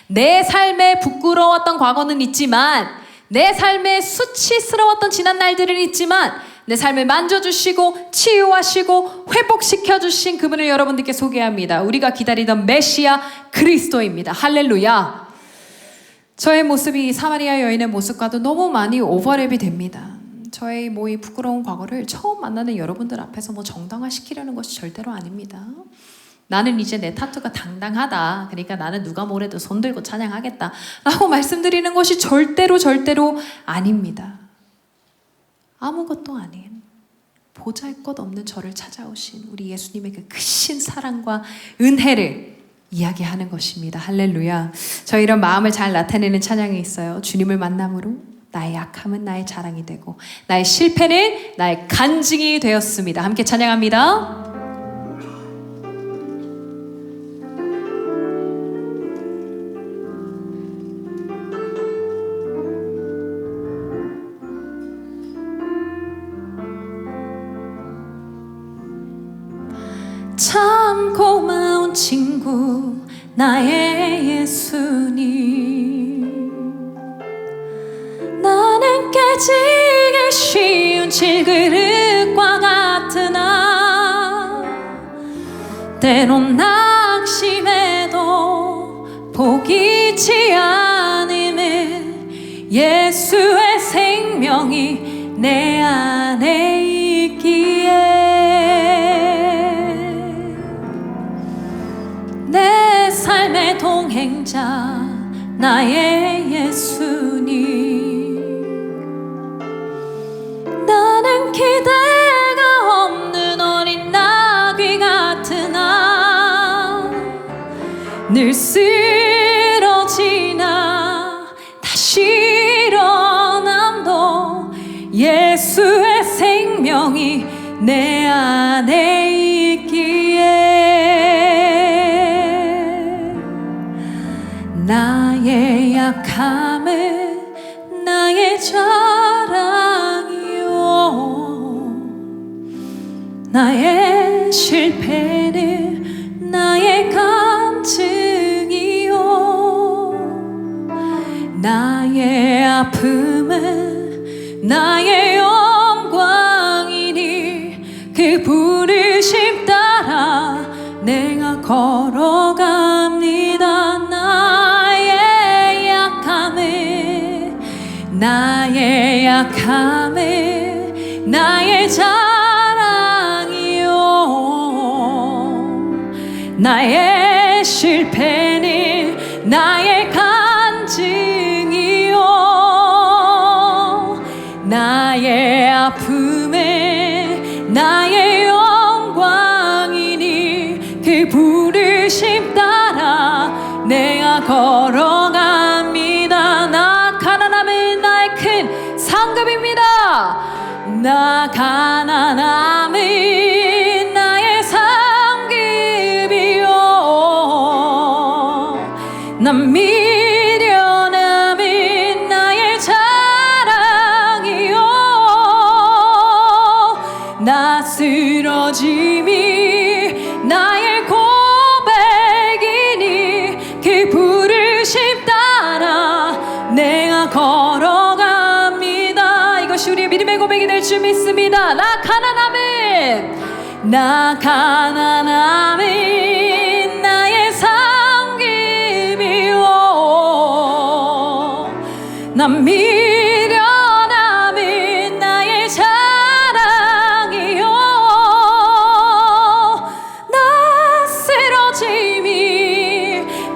Speaker 1: 내 삶에 부끄러웠던 과거는 있지만, 내 삶에 수치스러웠던 지난 날들은 있지만, 내 삶을 만져주시고 치유하시고 회복시켜주신 그분을 여러분들께 소개합니다. 우리가 기다리던 메시아 그리스도입니다. 할렐루야. 저의 모습이 사마리아 여인의 모습과도 너무 많이 오버랩이 됩니다. 저의 이 부끄러운 과거를 처음 만나는 여러분들 앞에서 정당화시키려는 것이 절대로 아닙니다. 나는 이제 내 타투가 당당하다, 그러니까 나는 누가 뭐래도 손들고 찬양하겠다 라고 말씀드리는 것이 절대로 아닙니다. 아무것도 아닌 보잘것없는 저를 찾아오신 우리 예수님의 그 크신 사랑과 은혜를 이야기하는 것입니다. 할렐루야. 저 이런 마음을 잘 나타내는 찬양이 있어요. 주님을 만남으로 나의 약함은 나의 자랑이 되고 나의 실패는 나의 간증이 되었습니다. 함께 찬양합니다. 참 고마운 친구 나의 예수님, 나는 깨지기 쉬운 질그릇과 같으나 때론 낙심해도 포기치 않음은 예수의 생명이 내 안에 있기에 내 삶의 동행자 나의 예수님, 나는 기대가 없는 어린 나귀 같으나 늘 쓰러지나 다시 일어남도 예수의 생명이 내 안에 있기에 나의 약함을 나의 자랑이요 나의 실패는 나의 간증이요 나의 아픔은 나의 영광이니 그 부르심 따라 내가 걸어갑니다. 나의 약함은 나의 자랑이요 나의 실패는 나의 간증이요 나의 아픔은 나의 영광이니 그 부르심 따라 내가 걸어갑니다. 나 가난함은 나의 큰 상급입니다. 나 가난함은 나의 상급이요 난 미련함은 나의 자랑이요 나 쓰러짐이 나의 고백이니 그 부르심 따라 내가 걸어갑니다. 이것이 우리의 믿음의 고백이 될 줄 믿습니다. 나 가난함은 나의 상급이요 난 미련함은 나의 자랑이요 나 쓰러짐이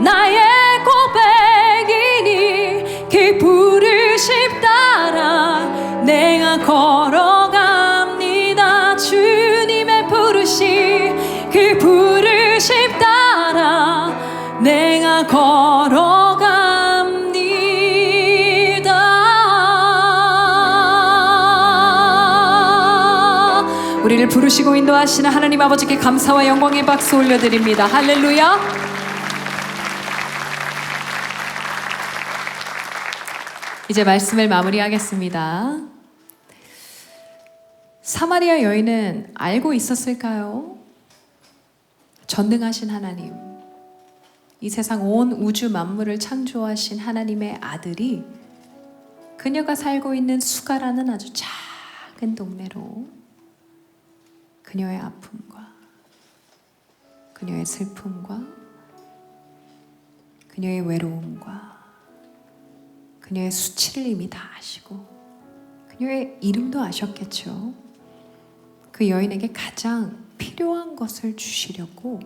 Speaker 1: 나의 고백이니 그 부르심 따라 내가 걸어갑니다. 주님의 부르심 그 부르심 따라 내가 걸어갑니다. 우리를 부르시고 인도하시는 하나님 아버지께 감사와 영광의 박수 올려드립니다. 할렐루야. 이제 말씀을 마무리하겠습니다. 사마리아 여인은 알고 있었을까요? 전능하신 하나님, 이 세상 온 우주 만물을 창조하신 하나님의 아들이 그녀가 살고 있는 수가라는 아주 작은 동네로 그녀의 아픔과 그녀의 슬픔과 그녀의 외로움과 그녀의 수치를 이미 다 아시고 그녀의 이름도 아셨겠죠. 그 여인에게 가장 필요한 것을 주시려고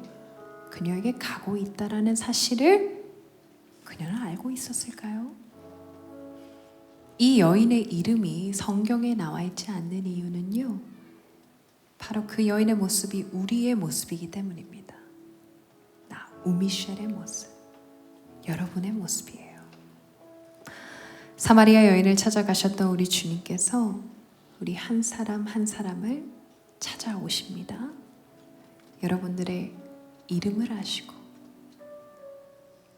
Speaker 1: 그녀에게 가고 있다라는 사실을 그녀는 알고 있었을까요? 이 여인의 이름이 성경에 나와 있지 않는 이유는요, 바로 그 여인의 모습이 우리의 모습이기 때문입니다. 나 우미셸의 모습, 여러분의 모습이에요. 사마리아 여인을 찾아가셨던 우리 주님께서 우리 한 사람 한 사람을 찾아오십니다. 여러분들의 이름을 아시고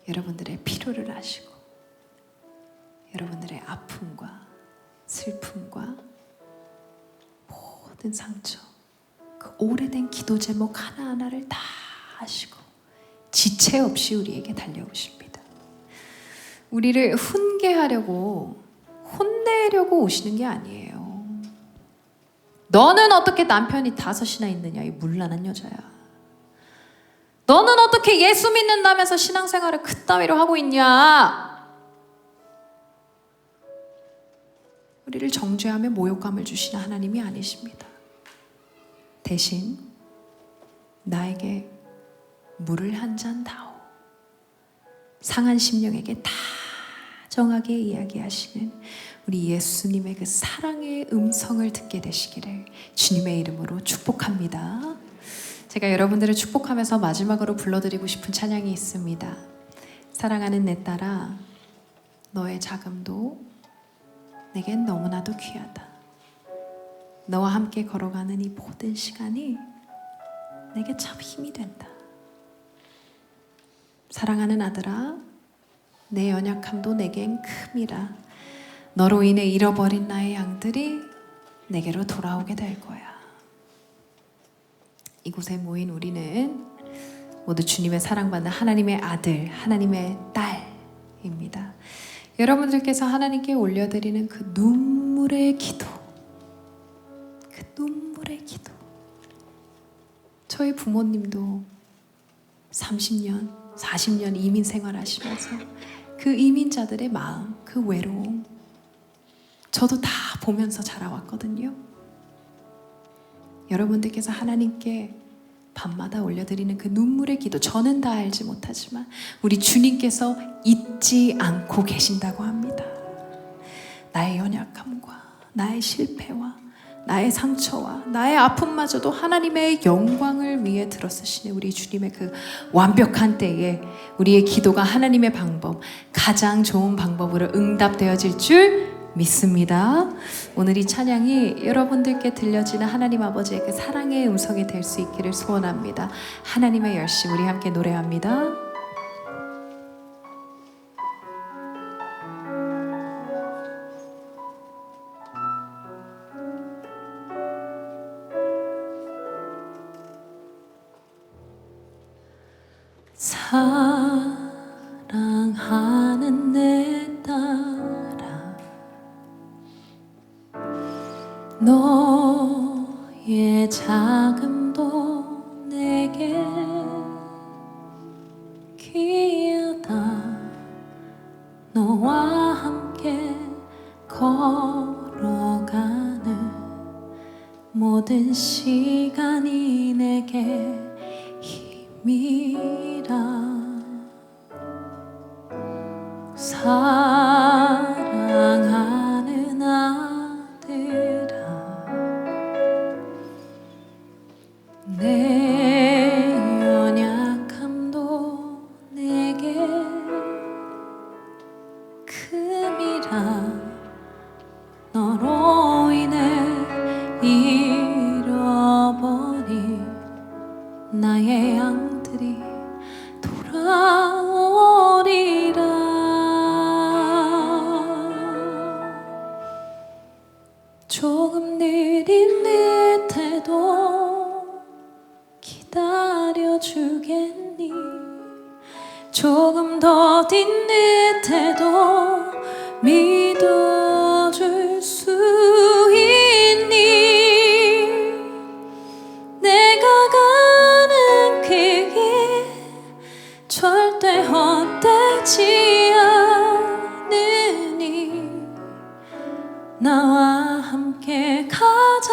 Speaker 1: 여러분들의 필요를 아시고 여러분들의 아픔과 슬픔과 모든 상처, 그 오래된 기도 제목 하나하나를 다 아시고 지체 없이 우리에게 달려오십니다. 우리를 훈계하려고 혼내려고 오시는 게 아니에요. 너는 어떻게 남편이 5이나 있느냐, 이 문란한 여자야. 너는 어떻게 예수 믿는다면서 신앙생활을 그따위로 하고 있냐. 우리를 정죄하며 모욕감을 주시는 하나님이 아니십니다. 대신 나에게 물을 한 잔 다오. 상한 심령에게 다정하게 이야기하시는 우리 예수님의 그 사랑의 음성을 듣게 되시기를 주님의 이름으로 축복합니다. 제가 여러분들을 축복하면서 마지막으로 불러드리고 싶은 찬양이 있습니다. 사랑하는 내 딸아, 너의 자금도 내겐 너무나도 귀하다. 너와 함께 걸어가는 이 모든 시간이 내게 참 힘이 된다. 사랑하는 아들아, 내 연약함도 내겐 큼이라. 너로 인해 잃어버린 나의 양들이 내게로 돌아오게 될 거야. 이곳에 모인 우리는 모두 주님의 사랑받는 하나님의 아들, 하나님의 딸입니다. 여러분들께서 하나님께 올려드리는 그 눈물의 기도, 그 눈물의 기도. 저희 부모님도 30년, 40년 이민 생활하시면서 그 이민자들의 마음, 그 외로움, 저도 다 보면서 자라왔거든요. 여러분들께서 하나님께 밤마다 올려드리는 그 눈물의 기도, 저는 다 알지 못하지만 우리 주님께서 잊지 않고 계신다고 합니다. 나의 연약함과 나의 실패와 나의 상처와 나의 아픔마저도 하나님의 영광을 위해 들어쓰시는 우리 주님의 그 완벽한 때에 우리의 기도가 하나님의 방법, 가장 좋은 방법으로 응답되어질 줄 믿습니다. 오늘 이 찬양이 여러분들께 들려지는 하나님 아버지의 그 사랑의 음성이 될 수 있기를 소원합니다. 하나님의 열심 우리 함께 노래합니다. 사랑하는 내 딸아, 너의 자금도 내게 귀하다. 너와 함께 걸어가는 모든 시간이 내게 힘이라. 사랑하는 아들아, 내 연약함도 내게 큼이라. 너로 인해 잃어버린 나의 양들이 돌아오리라. 조금 느린 듯해도 기다려주겠니? 조금 더딘 듯해도 믿어줄 수 있니? 내가 가는 그 길 절대 헛되지 않으니 나와 함께 가자.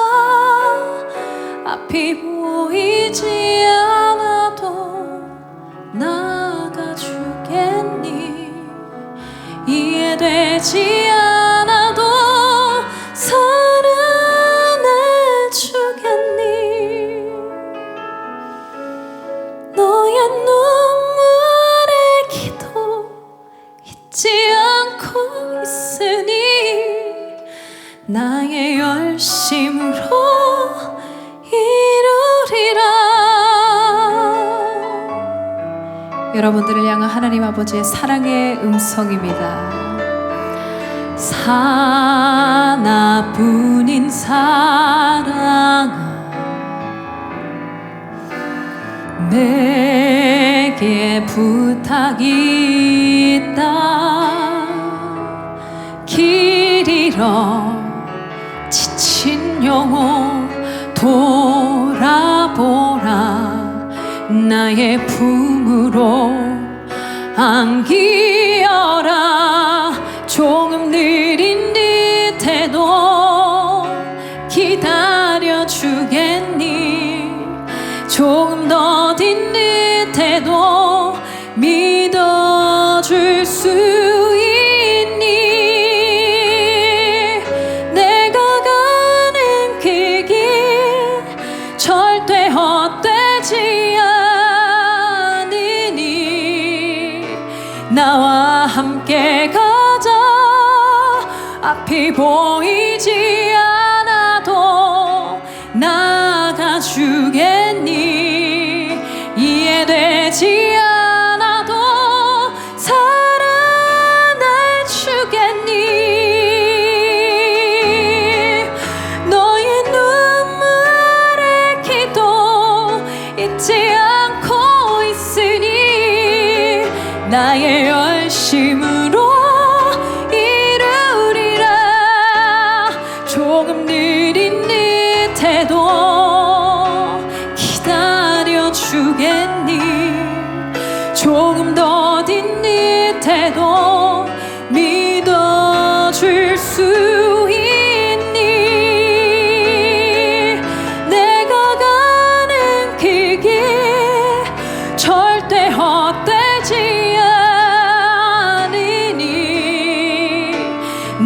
Speaker 1: 앞이 보이지 않아도 나가주겠니? 이해되지 않아도 사랑해주겠니? 너의 눈물의 기도 잊지 않고 있으니 나의 열심으로 이루리라. 여러분들을 향한 하나님 아버지의 사랑의 음성입니다. 하나뿐인 사랑아, 내게 부탁이 있다. 길 잃어 지친 영혼 돌아보라. 나의 품으로 안기어라. 조금 느린 듯해도 기다려주겠니? 조금 더딘 듯해도 믿어줄 수 있니? 내가 가는 그 길 절대 헛되지 않으니 나와 함께 가자. 앞이 보이지 않아도 나가주겠니? 이해되지 않아도 사랑해주겠니?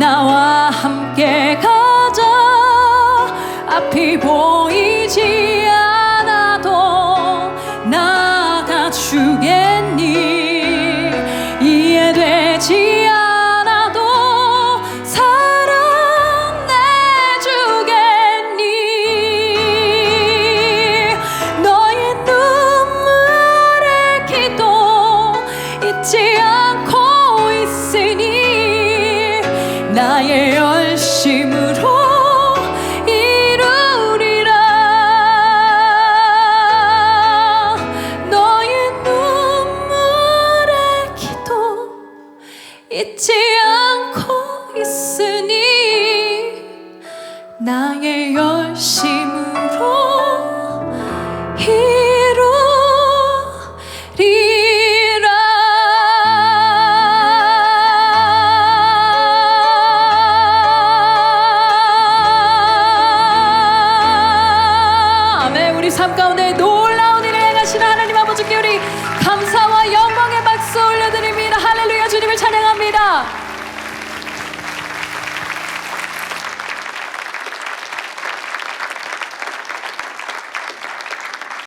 Speaker 1: 나와 함께 가자. 앞이 보이지 않아도 나가주겠니? 이해되지 않아도 사랑 내주겠니? 너의 눈물의 기도 잊지 않고 있으니 나의 열심으로 이루리라. 너의 눈물의 기도 잊지 않고 있으니 나의 열심